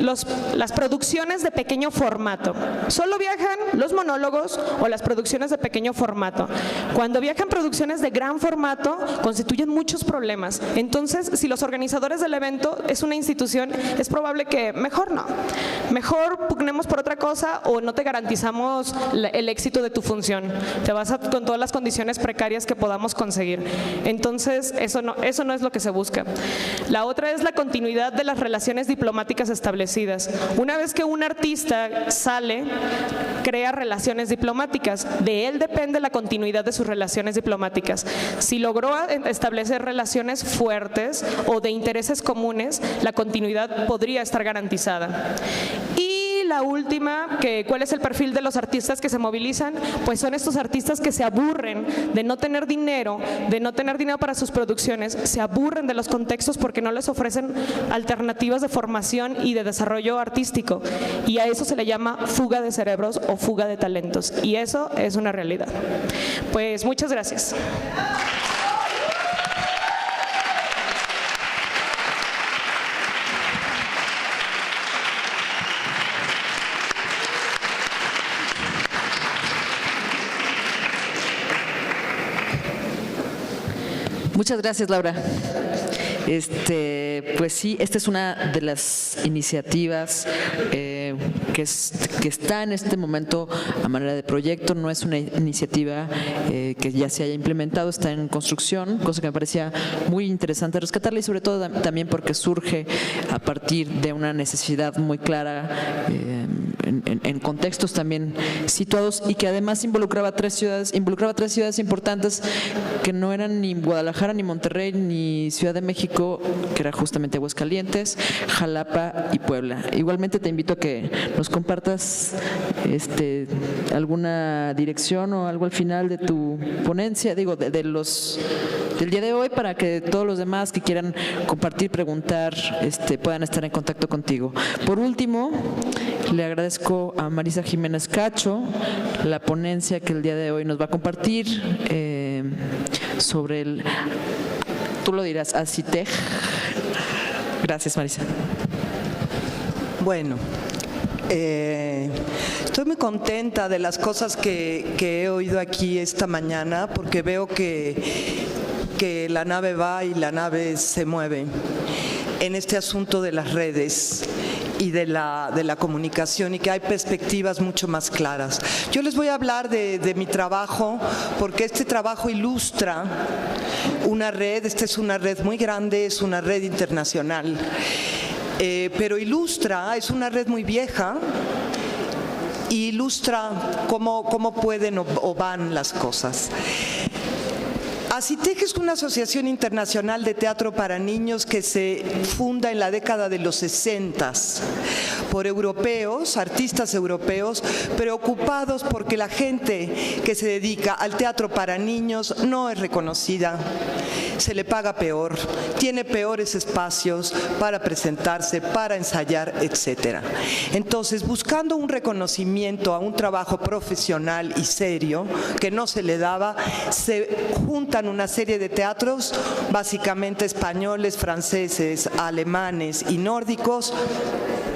las producciones de pequeño formato. Solo viajan los monólogos o las producciones de pequeño formato. Cuando viajan producciones de gran formato, constituyen muchos problemas. Entonces, si los organizadores del evento es una institución, es probable que mejor no. Mejor pugnemos por otra cosa o no te garantizamos el éxito de tu función. Te vas con todas las condiciones precarias que podamos conseguir. Entonces, eso no es lo que se busca. La otra es la continuidad de las relaciones diplomáticas establecidas. Una vez que un artista sale, crea relaciones diplomáticas. De él depende la continuidad de sus relaciones diplomáticas. Si logró establecer relaciones fuertes o de intereses comunes, la continuidad podría estar garantizada. Y la última, ¿cuál es el perfil de los artistas que se movilizan? Pues son estos artistas que se aburren de no tener dinero, para sus producciones, se aburren de los contextos porque no les ofrecen alternativas de formación y de desarrollo artístico. Y a eso se le llama fuga de cerebros o fuga de talentos. Y eso es una realidad. Pues muchas gracias. Muchas gracias, Laura. Pues sí, esta es una de las iniciativas que está en este momento a manera de proyecto. No es una iniciativa que ya se haya implementado, está en construcción, cosa que me parecía muy interesante rescatarla, y sobre todo también porque surge a partir de una necesidad muy clara en contextos también situados, y que además involucraba tres ciudades importantes que no eran ni Guadalajara, ni Monterrey, ni Ciudad de México, que era justamente Aguascalientes, Jalapa y Puebla. Igualmente te invito a que nos compartas alguna dirección o algo al final de tu ponencia, digo, del día de hoy, para que todos los demás que quieran compartir, preguntar, puedan estar en contacto contigo. Por último, le agradezco a Marisa Jiménez Cacho la ponencia que el día de hoy nos va a compartir sobre tú lo dirás, ACITEG. Gracias, Marisa. Bueno, estoy muy contenta de las cosas que he oído aquí esta mañana, porque veo que la nave va y la nave se mueve en este asunto de las redes y de la comunicación, y que hay perspectivas mucho más claras. Yo les voy a hablar de mi trabajo, porque este trabajo ilustra una red. Esta es una red muy grande, es una red internacional, pero ilustra, es una red muy vieja, y ilustra cómo pueden o van las cosas. ACITEG es una asociación internacional de teatro para niños que se funda en la década de los 60 por europeos, artistas europeos, preocupados porque la gente que se dedica al teatro para niños no es reconocida, se le paga peor, tiene peores espacios para presentarse, para ensayar, etc. Entonces, buscando un reconocimiento a un trabajo profesional y serio que no se le daba, se juntan una serie de teatros, básicamente españoles, franceses, alemanes y nórdicos,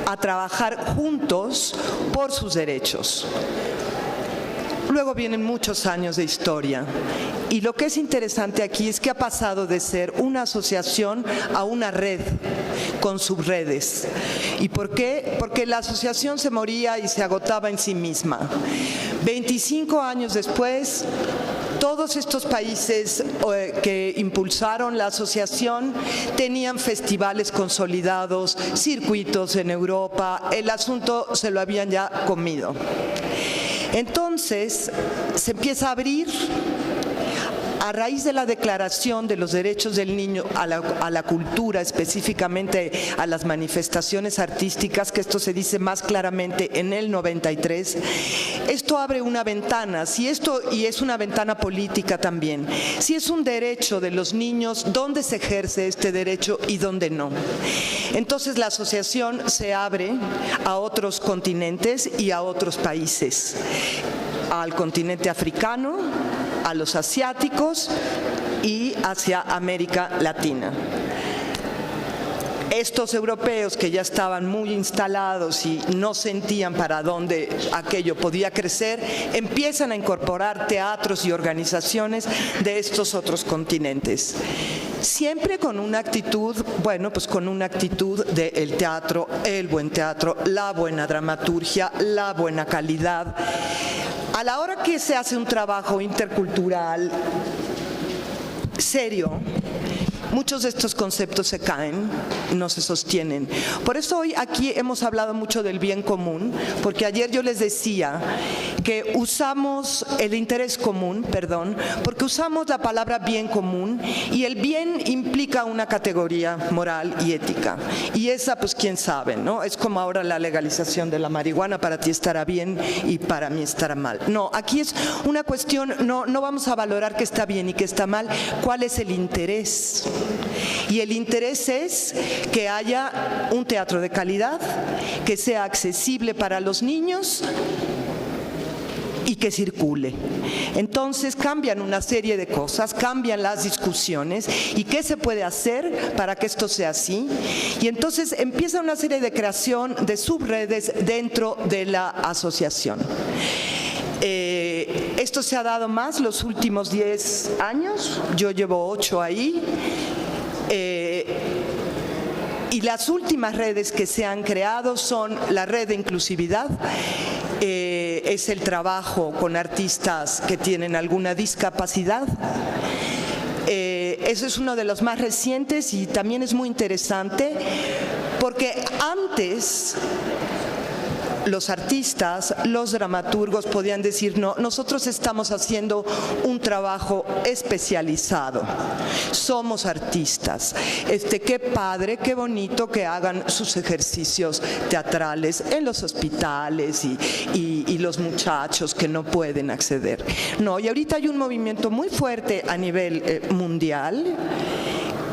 a trabajar juntos por sus derechos. Luego vienen muchos años de historia, y lo que es interesante aquí es que ha pasado de ser una asociación a una red con subredes. ¿Y por qué? Porque la asociación se moría y se agotaba en sí misma. 25 años después, todos estos países que impulsaron la asociación tenían festivales consolidados, circuitos en Europa, el asunto se lo habían ya comido. Entonces, se empieza a abrir, a raíz de la Declaración de los Derechos del Niño, a la cultura, específicamente a las manifestaciones artísticas, que esto se dice más claramente en el 93, esto abre una ventana, y es una ventana política también. Si es un derecho de los niños, ¿dónde se ejerce este derecho y dónde no? Entonces la asociación se abre a otros continentes y a otros países, al continente africano, a los asiáticos y hacia América Latina. Estos europeos que ya estaban muy instalados y no sentían para dónde aquello podía crecer, empiezan a incorporar teatros y organizaciones de estos otros continentes. Siempre con una actitud, con una actitud del teatro, el buen teatro, la buena dramaturgia, la buena calidad. A la hora que se hace un trabajo intercultural serio, muchos de estos conceptos se caen, no se sostienen. Por eso hoy aquí hemos hablado mucho del bien común, porque ayer yo les decía que usamos el interés común, porque usamos la palabra bien común, y el bien implica una categoría moral y ética. Y esa, pues quién sabe, ¿no? Es como ahora la legalización de la marihuana, para ti estará bien y para mí estará mal. No, aquí es una cuestión, no vamos a valorar qué está bien y qué está mal, cuál es el interés. Y el interés es que haya un teatro de calidad, que sea accesible para los niños y que circule. Entonces cambian una serie de cosas, cambian las discusiones, y qué se puede hacer para que esto sea así. Y entonces empieza una serie de creación de subredes dentro de la asociación. Esto se ha dado más los últimos 10 años, yo llevo 8 ahí. Y las últimas redes que se han creado son la red de inclusividad, es el trabajo con artistas que tienen alguna discapacidad. Eso es uno de los más recientes y también es muy interesante porque antes los artistas, los dramaturgos podían decir, no, nosotros estamos haciendo un trabajo especializado, somos artistas, qué padre, qué bonito que hagan sus ejercicios teatrales en los hospitales y los muchachos que no pueden acceder. No, y ahorita hay un movimiento muy fuerte a nivel mundial,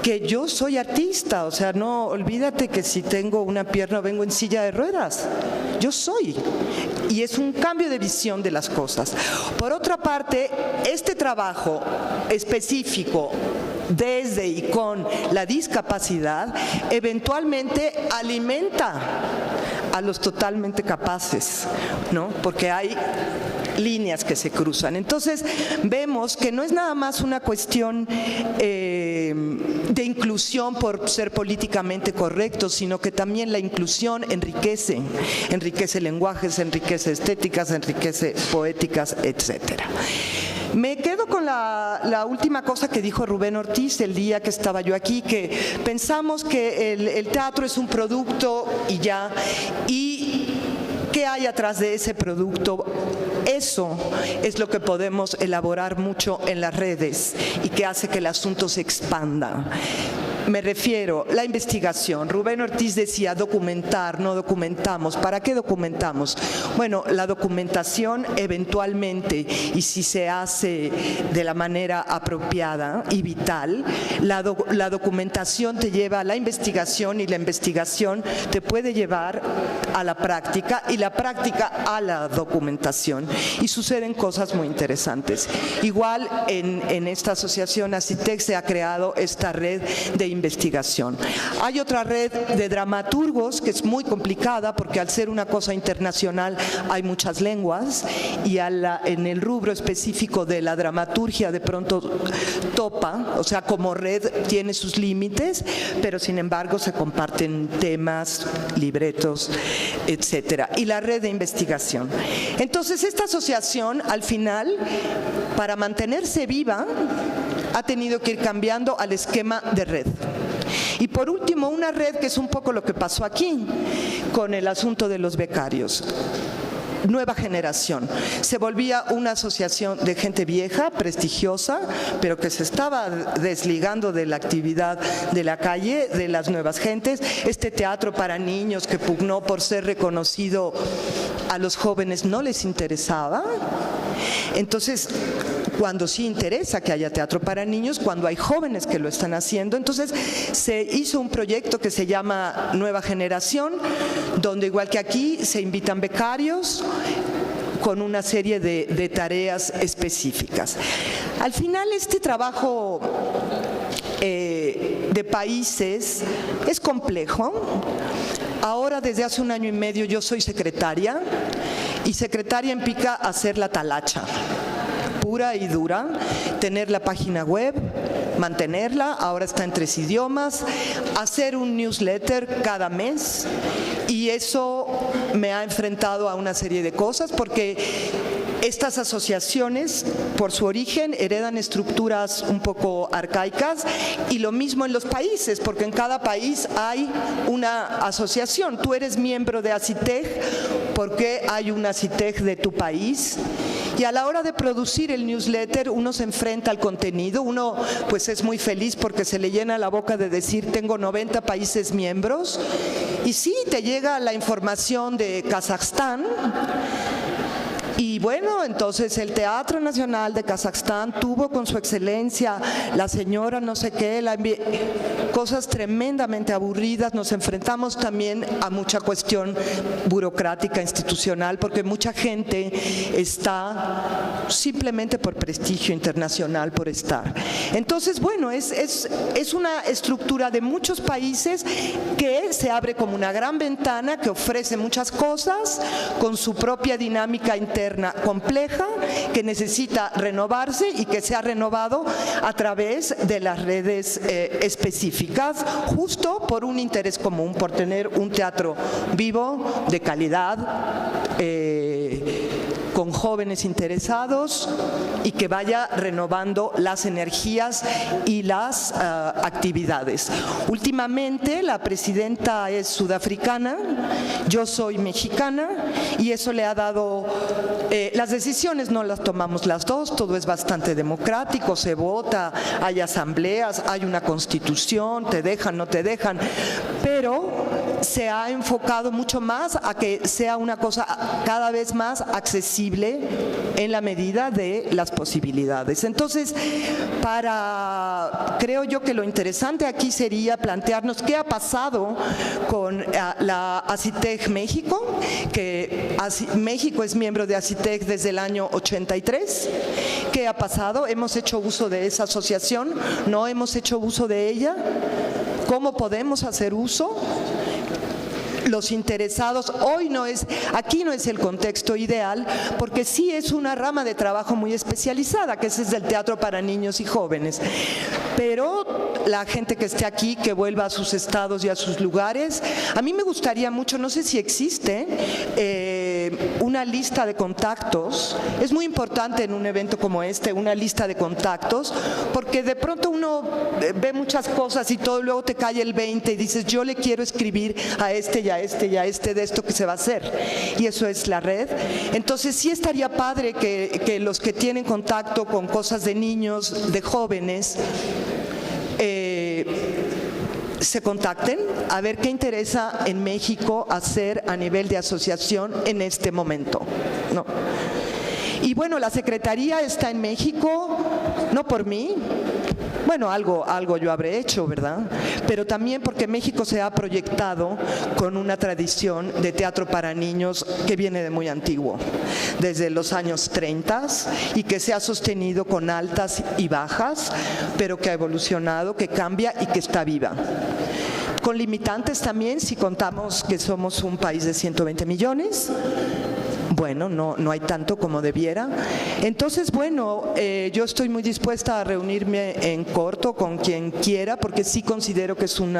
que yo soy artista, o sea, no, olvídate que si tengo una pierna vengo en silla de ruedas, yo soy. Y es un cambio de visión de las cosas. Por otra parte, este trabajo específico desde y con la discapacidad eventualmente alimenta a los totalmente capaces, ¿no? Porque hay líneas que se cruzan. Entonces vemos que no es nada más una cuestión de inclusión por ser políticamente correcto, sino que también la inclusión enriquece lenguajes, enriquece estéticas, enriquece poéticas, etcétera. Me quedo con la última cosa que dijo Rubén Ortiz el día que estaba yo aquí, que pensamos que el teatro es un producto y ya, y ¿qué hay atrás de ese producto? Eso es lo que podemos elaborar mucho en las redes y que hace que el asunto se expanda. Me refiero a la investigación. Rubén Ortiz decía documentar, no documentamos. ¿Para qué documentamos? Bueno, la documentación eventualmente, y si se hace de la manera apropiada y vital, la documentación te lleva a la investigación y la investigación te puede llevar a la práctica y la práctica a la documentación. Y suceden cosas muy interesantes. Igual en esta asociación ACITEC se ha creado esta red de investigación. Hay otra red de dramaturgos que es muy complicada porque al ser una cosa internacional hay muchas lenguas y en el rubro específico de la dramaturgia de pronto topa, o sea, como red tiene sus límites, pero sin embargo se comparten temas, libretos, etcétera. Y la red de investigación. Entonces, esta asociación, al final, para mantenerse viva, ha tenido que ir cambiando al esquema de red. Y por último, una red que es un poco lo que pasó aquí con el asunto de los becarios. Nueva generación. Se volvía una asociación de gente vieja, prestigiosa, pero que se estaba desligando de la actividad de la calle, de las nuevas gentes. Este teatro para niños que pugnó por ser reconocido a los jóvenes no les interesaba. Entonces, cuando sí interesa que haya teatro para niños, cuando hay jóvenes que lo están haciendo, entonces se hizo un proyecto que se llama Nueva Generación, donde igual que aquí se invitan becarios con una serie de tareas específicas. Al final, este trabajo de países es complejo. Ahora, desde hace 1 año y medio, yo soy secretaria, y secretaria implica hacer la talacha pura y dura, tener la página web, mantenerla, ahora está en 3 idiomas, hacer un newsletter cada mes, y eso me ha enfrentado a una serie de cosas porque estas asociaciones, por su origen, heredan estructuras un poco arcaicas, y lo mismo en los países, porque en cada país hay una asociación. Tú eres miembro de ACITEC porque hay una ACITEC de tu país. Y a la hora de producir el newsletter uno se enfrenta al contenido, uno pues es muy feliz porque se le llena la boca de decir tengo 90 países miembros, y sí, te llega la información de Kazajstán. Y bueno, entonces el Teatro Nacional de Kazajstán tuvo con su excelencia la señora no sé qué, cosas tremendamente aburridas. Nos enfrentamos también a mucha cuestión burocrática, institucional, porque mucha gente está simplemente por prestigio internacional, por estar. Entonces, bueno, es una estructura de muchos países que se abre como una gran ventana que ofrece muchas cosas con su propia dinámica interna moderna, compleja, que necesita renovarse y que se ha renovado a través de las redes específicas, justo por un interés común, por tener un teatro vivo, de calidad, con jóvenes interesados y que vaya renovando las energías y las actividades. Últimamente la presidenta es sudafricana, yo soy mexicana y eso le ha dado, las decisiones no las tomamos las dos, todo es bastante democrático, se vota, hay asambleas, hay una constitución, te dejan, no te dejan, pero se ha enfocado mucho más a que sea una cosa cada vez más accesible en la medida de las posibilidades. Entonces, creo yo que lo interesante aquí sería plantearnos qué ha pasado con la ACITEG México, que México es miembro de ACITEG desde el año 83. ¿Qué ha pasado? ¿Hemos hecho uso de esa asociación? ¿No hemos hecho uso de ella? ¿Cómo podemos hacer uso? Los interesados, aquí no es el contexto ideal, porque sí es una rama de trabajo muy especializada, que ese es el teatro para niños y jóvenes, pero la gente que esté aquí, que vuelva a sus estados y a sus lugares, a mí me gustaría mucho, no sé si existe una lista de contactos, es muy importante en un evento como este, una lista de contactos, porque de pronto uno ve muchas cosas y todo, luego te cae el 20 y dices, yo le quiero escribir a este y a este y a este de esto que se va a hacer, y eso es la red. Entonces sí estaría padre que los que tienen contacto con cosas de niños, de jóvenes, se contacten a ver qué interesa en México hacer a nivel de asociación en este momento, ¿no? Y bueno, la Secretaría está en México, no por mí, bueno, algo yo habré hecho, ¿verdad? Pero también porque México se ha proyectado con una tradición de teatro para niños que viene de muy antiguo, desde los años 30, y que se ha sostenido con altas y bajas, pero que ha evolucionado, que cambia y que está viva. Con limitantes también, si contamos que somos un país de 120 millones, bueno, no hay tanto como debiera. Entonces, bueno, yo estoy muy dispuesta a reunirme en corto con quien quiera, porque sí considero que es un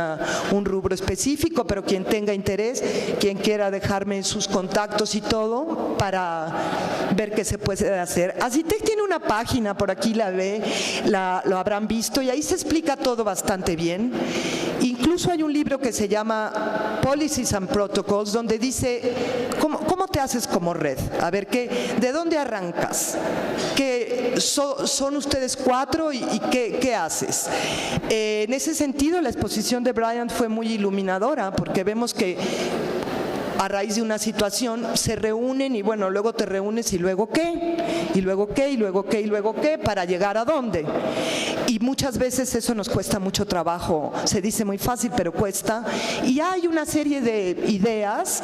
rubro específico, pero quien tenga interés, quien quiera dejarme sus contactos y todo, para ver qué se puede hacer. ACITEG tiene una página, por aquí lo habrán visto, y ahí se explica todo bastante bien. Incluso hay un libro que se llama Policies and Protocols, donde dice cómo te haces como red. A ver, ¿de dónde arrancas? ¿Son ustedes 4 y qué haces? En ese sentido, la exposición de Brian fue muy iluminadora, porque vemos que a raíz de una situación se reúnen y bueno, luego te reúnes y luego qué, y luego qué, y luego qué, y luego qué, para llegar a dónde. Y muchas veces eso nos cuesta mucho trabajo, se dice muy fácil, pero cuesta. Y hay una serie de ideas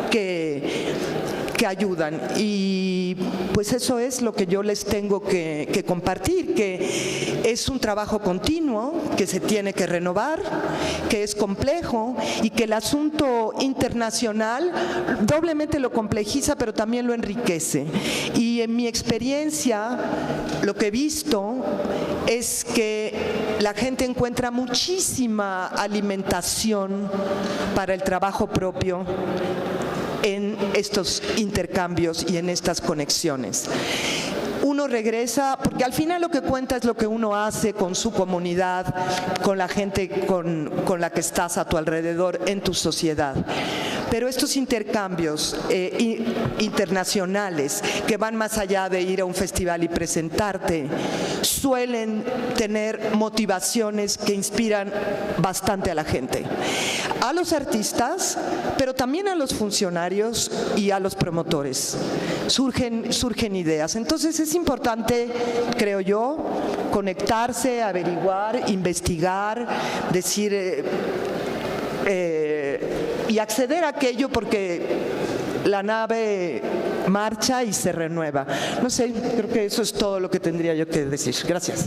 que ayudan, y pues eso es lo que yo les tengo que compartir, que es un trabajo continuo, que se tiene que renovar, que es complejo y que el asunto internacional doblemente lo complejiza, pero también lo enriquece. Y en mi experiencia, lo que he visto es que la gente encuentra muchísima alimentación para el trabajo propio en estos intercambios y en estas conexiones. Uno regresa, porque al final lo que cuenta es lo que uno hace con su comunidad, con la gente con la que estás a tu alrededor en tu sociedad. Pero estos intercambios internacionales que van más allá de ir a un festival y presentarte, suelen tener motivaciones que inspiran bastante a la gente, a los artistas, pero también a los funcionarios y a los promotores. Surgen ideas. Entonces es importante, creo yo, conectarse, averiguar, investigar, decir y acceder a aquello, porque la nave marcha y se renueva. No sé, creo que eso es todo lo que tendría yo que decir. Gracias.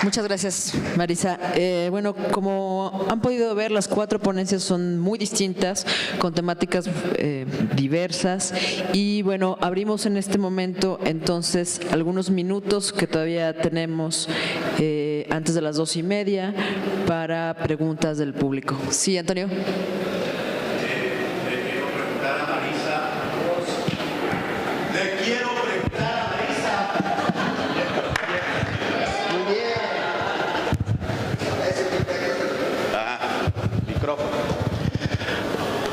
Muchas gracias, Marisa. Bueno, como han podido ver, las 4 ponencias son muy distintas, con temáticas diversas. Y bueno, abrimos en este momento entonces algunos minutos que todavía tenemos antes de las 2:30 para preguntas del público. Sí, Antonio.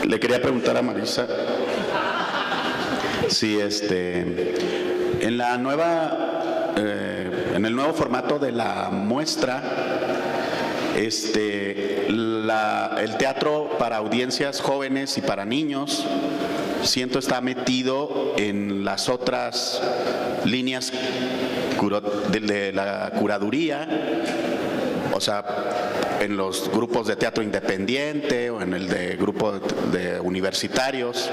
Le quería preguntar a Marisa si en la nueva en el nuevo formato de la muestra el teatro para audiencias jóvenes y para niños siento está metido en las otras líneas de la curaduría, o sea, en los grupos de teatro independiente o en el de grupo de universitarios.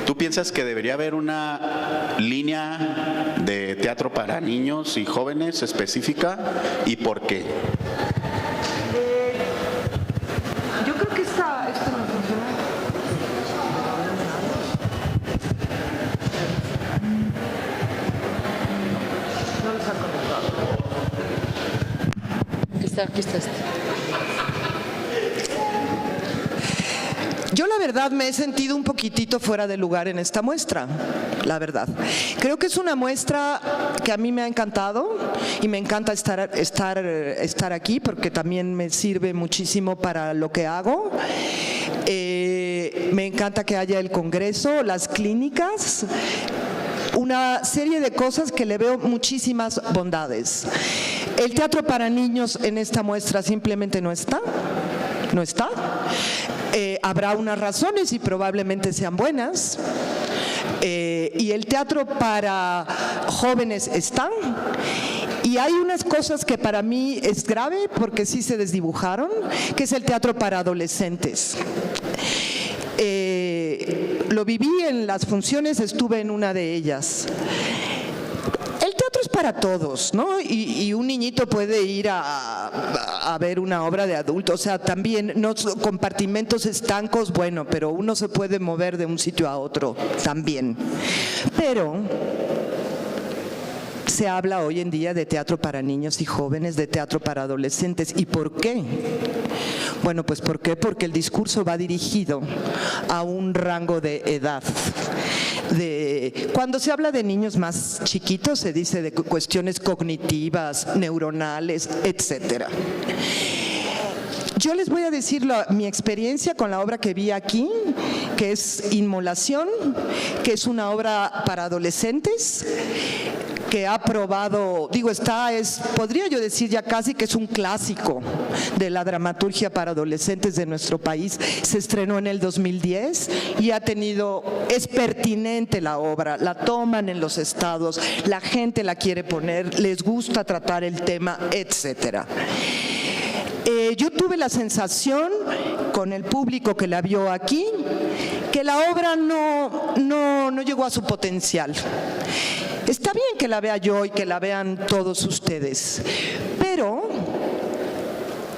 ¿Tú piensas que debería haber una línea de teatro para niños y jóvenes específica? ¿Y por qué? Yo creo que esto no funciona. No lo saco. Aquí está. Yo la verdad me he sentido un poquitito fuera de lugar en esta muestra, la verdad. Creo que es una muestra que a mí me ha encantado y me encanta estar aquí porque también me sirve muchísimo para lo que hago. Me encanta que haya el congreso, las clínicas, una serie de cosas que le veo muchísimas bondades. El teatro para niños en esta muestra simplemente no está. Habrá unas razones y probablemente sean buenas. Y el teatro para jóvenes está. Y hay unas cosas que para mí es grave porque sí se desdibujaron, que es el teatro para adolescentes. Lo viví en las funciones, estuve en una de ellas. El teatro es para todos, ¿no? Y un niñito puede ir a ver una obra de adulto, o sea, también no compartimentos estancos, bueno, pero uno se puede mover de un sitio a otro también. Pero se habla hoy en día de teatro para niños y jóvenes, de teatro para adolescentes. ¿Y por qué? Bueno, pues ¿por qué? Porque el discurso va dirigido a un rango de edad. Cuando se habla de niños más chiquitos se dice de cuestiones cognitivas, neuronales, etcétera. Yo les voy a decir mi experiencia con la obra que vi aquí, que es Inmolación, que es una obra para adolescentes, que ha probado, podría yo decir ya casi que es un clásico de la dramaturgia para adolescentes de nuestro país. Se estrenó en el 2010 y es pertinente la obra, la toman en los estados, la gente la quiere poner, les gusta tratar el tema, etcétera. Yo tuve la sensación, con el público que la vio aquí, que la obra no llegó a su potencial. Está bien que la vea yo y que la vean todos ustedes, pero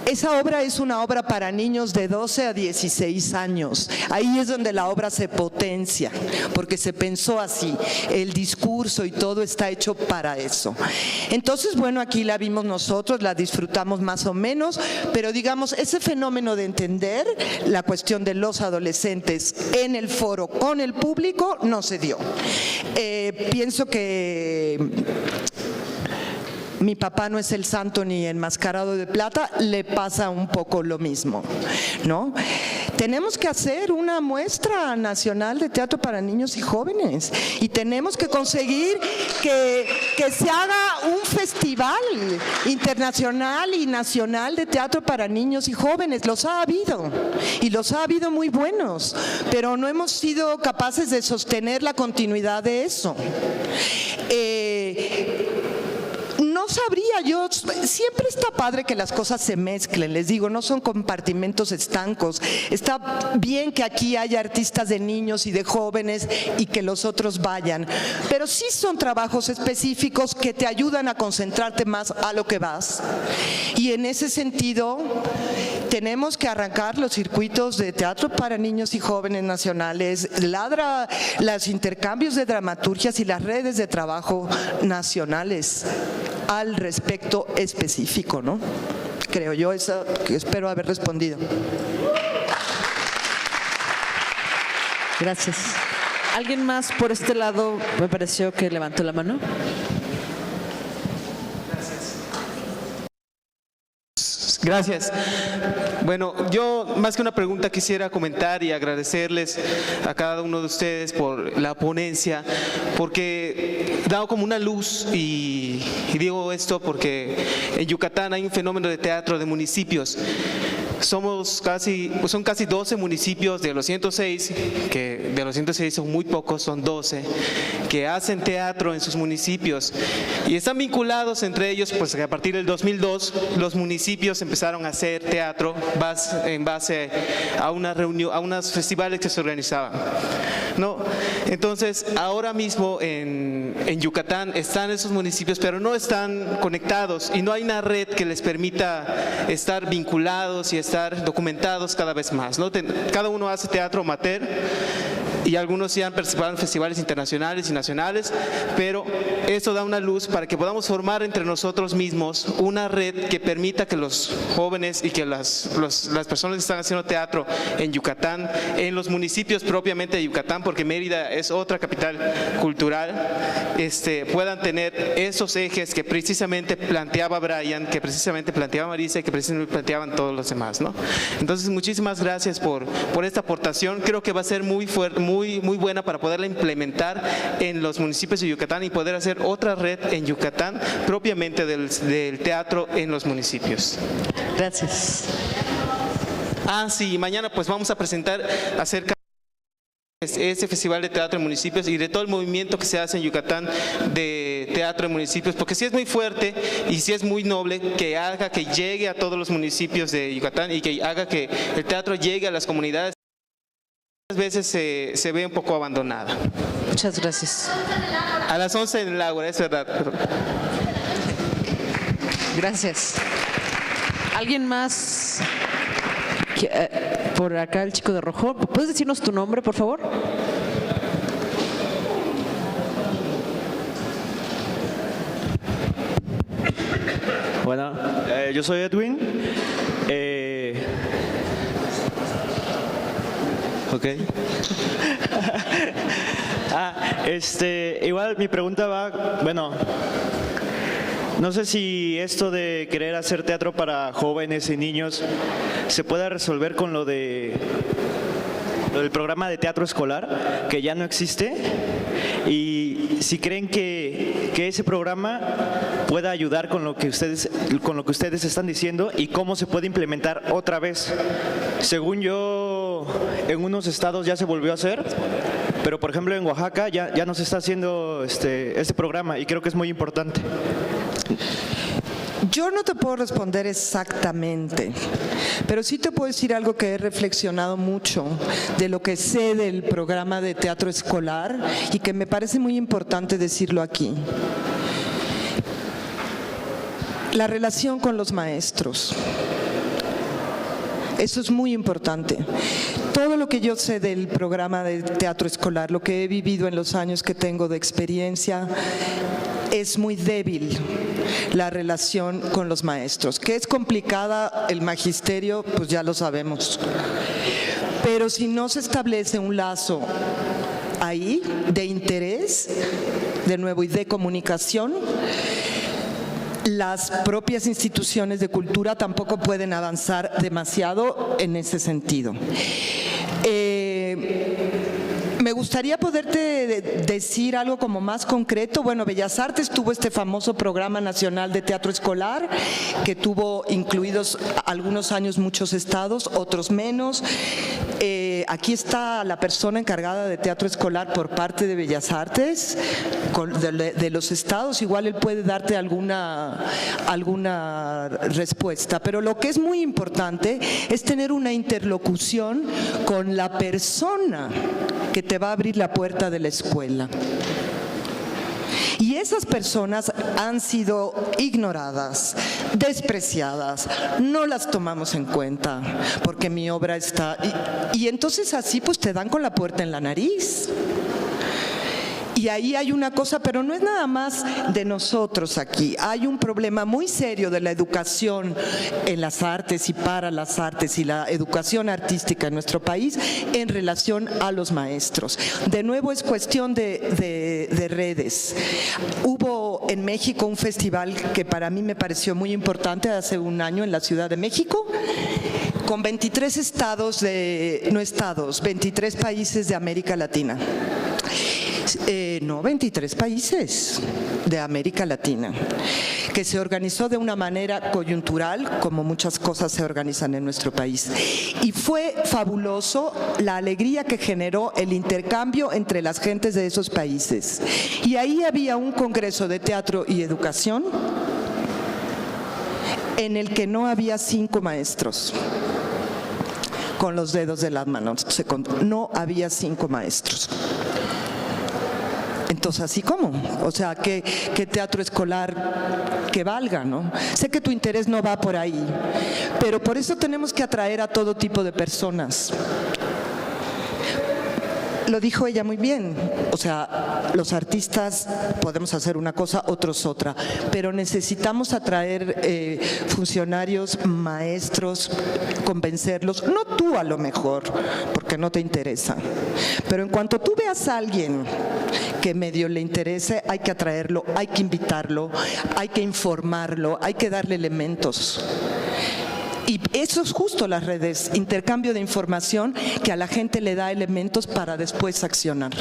esa obra es una obra para niños de 12 a 16 años. Ahí es donde la obra se potencia, porque se pensó así. El discurso y todo está hecho para eso. Entonces, bueno, aquí la vimos nosotros, la disfrutamos más o menos, pero digamos, ese fenómeno de entender la cuestión de los adolescentes en el foro con el público no se dio. Pienso que Mi papá no es el santo ni enmascarado de plata, le pasa un poco lo mismo, ¿no? Tenemos que hacer una muestra nacional de teatro para niños y jóvenes y tenemos que conseguir que se haga un festival internacional y nacional de teatro para niños y jóvenes. Los ha habido y los ha habido muy buenos, pero no hemos sido capaces de sostener la continuidad de eso. No no sabría, yo siempre está padre que las cosas se mezclen, les digo, no son compartimentos estancos. Está bien que aquí haya artistas de niños y de jóvenes y que los otros vayan, pero sí son trabajos específicos que te ayudan a concentrarte más a lo que vas. Y en ese sentido, tenemos que arrancar los circuitos de teatro para niños y jóvenes nacionales, los intercambios de dramaturgias y las redes de trabajo nacionales al respecto específico, ¿no? Creo yo, eso que espero haber respondido. Gracias. ¿Alguien más por este lado me pareció que levantó la mano? Gracias. Bueno, yo más que una pregunta quisiera comentar y agradecerles a cada uno de ustedes por la ponencia, porque da como una luz y digo esto porque en Yucatán hay un fenómeno de teatro de municipios. Son casi 12 municipios de los 106, que de los 106 son muy pocos, son 12, que hacen teatro en sus municipios y están vinculados entre ellos, pues que a partir del 2002 los municipios empezaron a hacer teatro en base a una reunión, a unos festivales que se organizaban, ¿no? Entonces, ahora mismo en Yucatán están esos municipios, pero no están conectados y no hay una red que les permita estar vinculados y estar documentados cada vez más, ¿no? Cada uno hace teatro amateur y algunos sí han participado en festivales internacionales y nacionales, pero eso da una luz para que podamos formar entre nosotros mismos una red que permita que los jóvenes y que las personas que están haciendo teatro en Yucatán, en los municipios propiamente de Yucatán, porque Mérida es otra capital cultural, puedan tener esos ejes que precisamente planteaba Brian, que precisamente planteaba Marisa y que precisamente planteaban todos los demás, ¿no? Entonces, muchísimas gracias por esta aportación. Creo que va a ser muy fuerte, muy buena para poderla implementar en los municipios de Yucatán y poder hacer otra red en Yucatán propiamente del teatro en los municipios. Gracias. Sí, mañana pues vamos a presentar acerca de ese festival de teatro en municipios y de todo el movimiento que se hace en Yucatán de teatro en municipios, porque sí es muy fuerte y sí es muy noble que haga que llegue a todos los municipios de Yucatán y que haga que el teatro llegue a las comunidades. Muchas veces se ve un poco abandonada. Muchas gracias. A las 11 en el Ágora, es verdad. Gracias. ¿Alguien más? Por acá el chico de rojo. ¿Puedes decirnos tu nombre, por favor? Bueno, yo soy Edwin. Ok. Igual mi pregunta va, bueno, no sé si esto de querer hacer teatro para jóvenes y niños se puede resolver con lo del programa de teatro escolar, que ya no existe, y si creen que ese programa pueda ayudar con lo que ustedes están diciendo y cómo se puede implementar otra vez. Según yo, en unos estados ya se volvió a hacer, pero por ejemplo en Oaxaca ya no se está haciendo este programa y creo que es muy importante. Yo no te puedo responder exactamente, pero sí te puedo decir algo que he reflexionado mucho de lo que sé del programa de teatro escolar y que me parece muy importante decirlo aquí. La relación con los maestros. Eso es muy importante. Todo lo que yo sé del programa de teatro escolar, lo que he vivido en los años que tengo de experiencia, es muy débil la relación con los maestros. Que es complicada el magisterio, pues ya lo sabemos. Pero si no se establece un lazo ahí de interés, de nuevo, y de comunicación, las propias instituciones de cultura tampoco pueden avanzar demasiado en ese sentido. Me gustaría poderte decir algo como más concreto. Bueno, Bellas Artes tuvo este famoso Programa Nacional de Teatro Escolar, que tuvo incluidos algunos años muchos estados, otros menos. Aquí está la persona encargada de teatro escolar por parte de Bellas Artes, de los estados, igual él puede darte alguna respuesta, pero lo que es muy importante es tener una interlocución con la persona que te va a abrir la puerta de la escuela. Y esas personas han sido ignoradas, despreciadas, no las tomamos en cuenta, porque mi obra está... Y entonces así pues te dan con la puerta en la nariz. Y ahí hay una cosa, pero no es nada más de nosotros aquí. Hay un problema muy serio de la educación en las artes y para las artes y la educación artística en nuestro país en relación a los maestros. De nuevo es cuestión de redes. Hubo en México un festival que para mí me pareció muy importante hace un año en la Ciudad de México, con 23 23 países de América Latina. 23 países de América Latina, que se organizó de una manera coyuntural, como muchas cosas se organizan en nuestro país. Y fue fabuloso la alegría que generó el intercambio entre las gentes de esos países. Y ahí había un congreso de teatro y educación en el que no había 5 maestros. Con los dedos de las manos, no había 5 maestros. Entonces, ¿así cómo? O sea, ¿qué teatro escolar que valga, no? Sé que tu interés no va por ahí, pero por eso tenemos que atraer a todo tipo de personas. Lo dijo ella muy bien, o sea, los artistas podemos hacer una cosa, otros otra, pero necesitamos atraer funcionarios, maestros, convencerlos, no tú a lo mejor, porque no te interesa, pero en cuanto tú veas a alguien que medio le interese, hay que atraerlo, hay que invitarlo, hay que informarlo, hay que darle elementos. Y eso es justo las redes, intercambio de información que a la gente le da elementos para después accionar.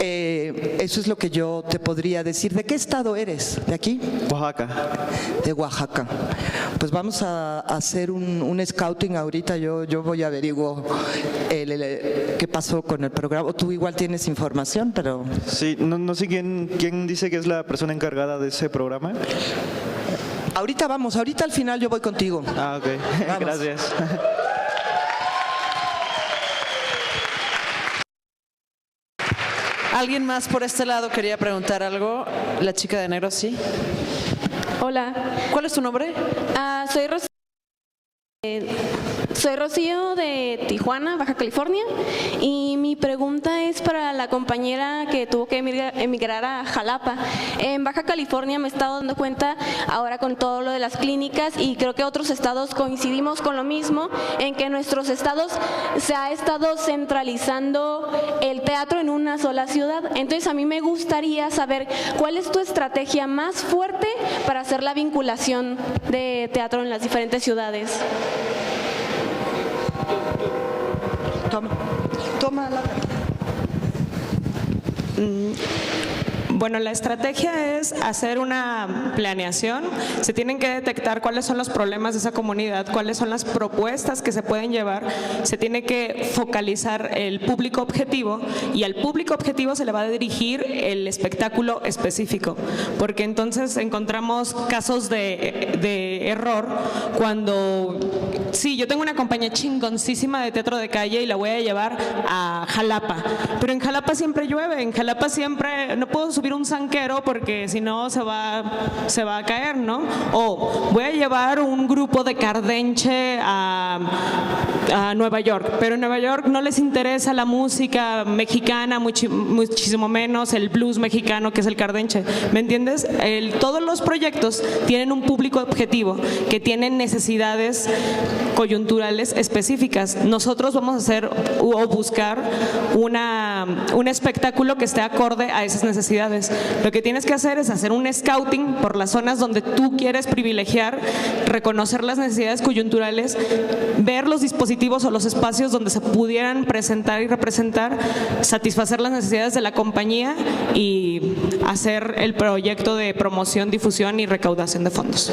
Eso es lo que yo te podría decir. ¿De qué estado eres? ¿De aquí? Oaxaca. De Oaxaca. Pues vamos a hacer un scouting ahorita. Yo voy a averiguar qué pasó con el programa. Tú igual tienes información, pero... Sí, no sé quién dice que es la persona encargada de ese programa. Ahorita vamos, ahorita al final yo voy contigo. Ah, ok. Gracias. ¿Alguien más por este lado quería preguntar algo? La chica de negro, sí. Hola. ¿Cuál es tu nombre? Soy Rocío de Tijuana, Baja California, y mi pregunta es para la compañera que tuvo que emigrar a Jalapa. En Baja California me he estado dando cuenta ahora con todo lo de las clínicas, y creo que otros estados coincidimos con lo mismo, en que en nuestros estados se ha estado centralizando el teatro en una sola ciudad. Entonces a mí me gustaría saber cuál es tu estrategia más fuerte para hacer la vinculación de teatro en las diferentes ciudades. Toma la... Bueno, la estrategia es hacer una planeación. Se tienen que detectar cuáles son los problemas de esa comunidad, cuáles son las propuestas que se pueden llevar. Se tiene que focalizar el público objetivo, y al público objetivo se le va a dirigir el espectáculo específico, porque entonces encontramos casos de error cuando, sí, yo tengo una compañía chingoncísima de teatro de calle y la voy a llevar a Jalapa, pero en Jalapa siempre llueve, en Jalapa siempre no puedo subir un zanquero porque si no se va a caer, ¿no? O voy a llevar un grupo de cardenche a Nueva York, pero en Nueva York no les interesa la música mexicana, muchísimo menos el blues mexicano que es el cardenche, ¿me entiendes? Todos los proyectos tienen un público objetivo que tienen necesidades coyunturales específicas. Nosotros vamos a hacer o buscar un espectáculo que esté acorde a esas necesidades. Lo que tienes que hacer es hacer un scouting por las zonas donde tú quieres privilegiar, reconocer las necesidades coyunturales, ver los dispositivos o los espacios donde se pudieran presentar y representar, satisfacer las necesidades de la compañía y hacer el proyecto de promoción, difusión y recaudación de fondos.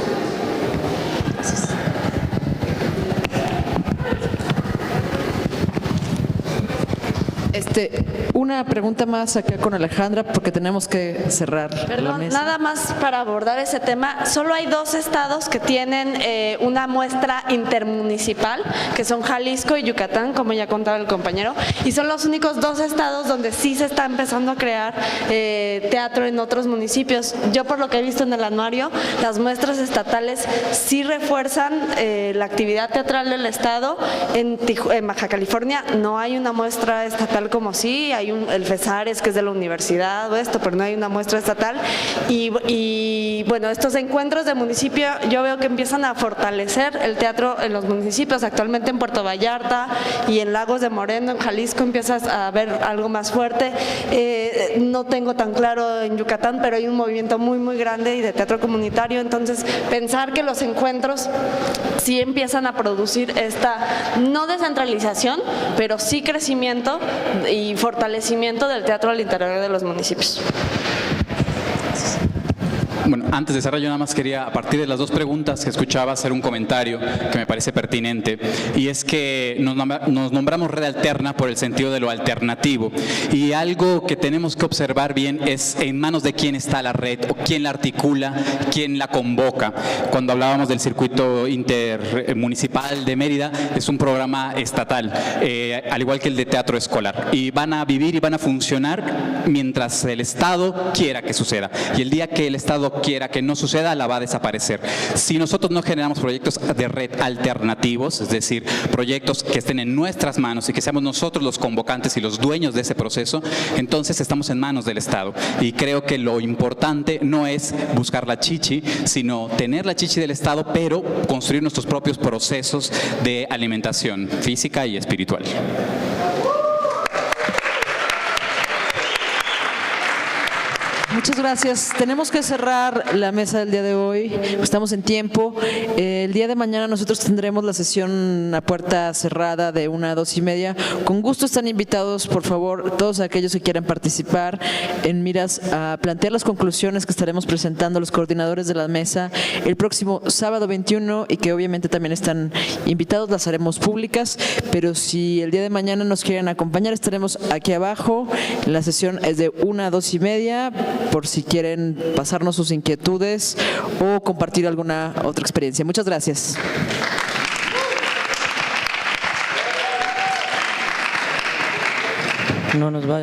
Una pregunta más acá con Alejandra, porque tenemos que cerrar la Perdón, mesa. nada más para abordar ese tema. Solo hay 2 estados que tienen una muestra intermunicipal, que son Jalisco y Yucatán, como ya contaba el compañero, y son los únicos 2 estados donde sí se está empezando a crear teatro en otros municipios. Yo, por lo que he visto en el anuario, las muestras estatales sí refuerzan la actividad teatral del estado. En Baja California no hay una muestra estatal como sí, hay el FESARES, que es de la universidad o esto, pero no hay una muestra estatal. Y bueno, estos encuentros de municipio yo veo que empiezan a fortalecer el teatro en los municipios. Actualmente en Puerto Vallarta y en Lagos de Moreno, en Jalisco, empiezas a ver algo más fuerte. No tengo tan claro en Yucatán, pero hay un movimiento muy, muy grande y de teatro comunitario. Entonces, pensar que los encuentros sí empiezan a producir esta, no descentralización, pero sí crecimiento y fortalecimiento del teatro al interior de los municipios. Bueno, antes de cerrar, yo nada más quería, a partir de las 2 preguntas que escuchaba, hacer un comentario que me parece pertinente, y es que nos nombramos red alterna por el sentido de lo alternativo, y algo que tenemos que observar bien es en manos de quién está la red, o quién la articula, quién la convoca. Cuando hablábamos del circuito intermunicipal de Mérida, es un programa estatal, al igual que el de teatro escolar, y van a vivir y van a funcionar mientras el Estado quiera que suceda, y el día que el Estado quiera que no suceda, la va a desaparecer. Si nosotros no generamos proyectos de red alternativos, es decir, proyectos que estén en nuestras manos y que seamos nosotros los convocantes y los dueños de ese proceso, entonces estamos en manos del Estado. Y creo que lo importante no es buscar la chichi, sino tener la chichi del Estado, pero construir nuestros propios procesos de alimentación física y espiritual. Muchas gracias. Tenemos que cerrar la mesa del día de hoy. Estamos en tiempo. El día de mañana nosotros tendremos la sesión a puerta cerrada de 1 a 2:30. Con gusto están invitados, por favor, todos aquellos que quieran participar en miras a plantear las conclusiones que estaremos presentando los coordinadores de la mesa el próximo sábado 21, y que obviamente también están invitados, las haremos públicas, pero si el día de mañana nos quieren acompañar, estaremos aquí abajo. La sesión es de 1 a 2:30, por si quieren pasarnos sus inquietudes o compartir alguna otra experiencia. Muchas gracias. No nos vaya.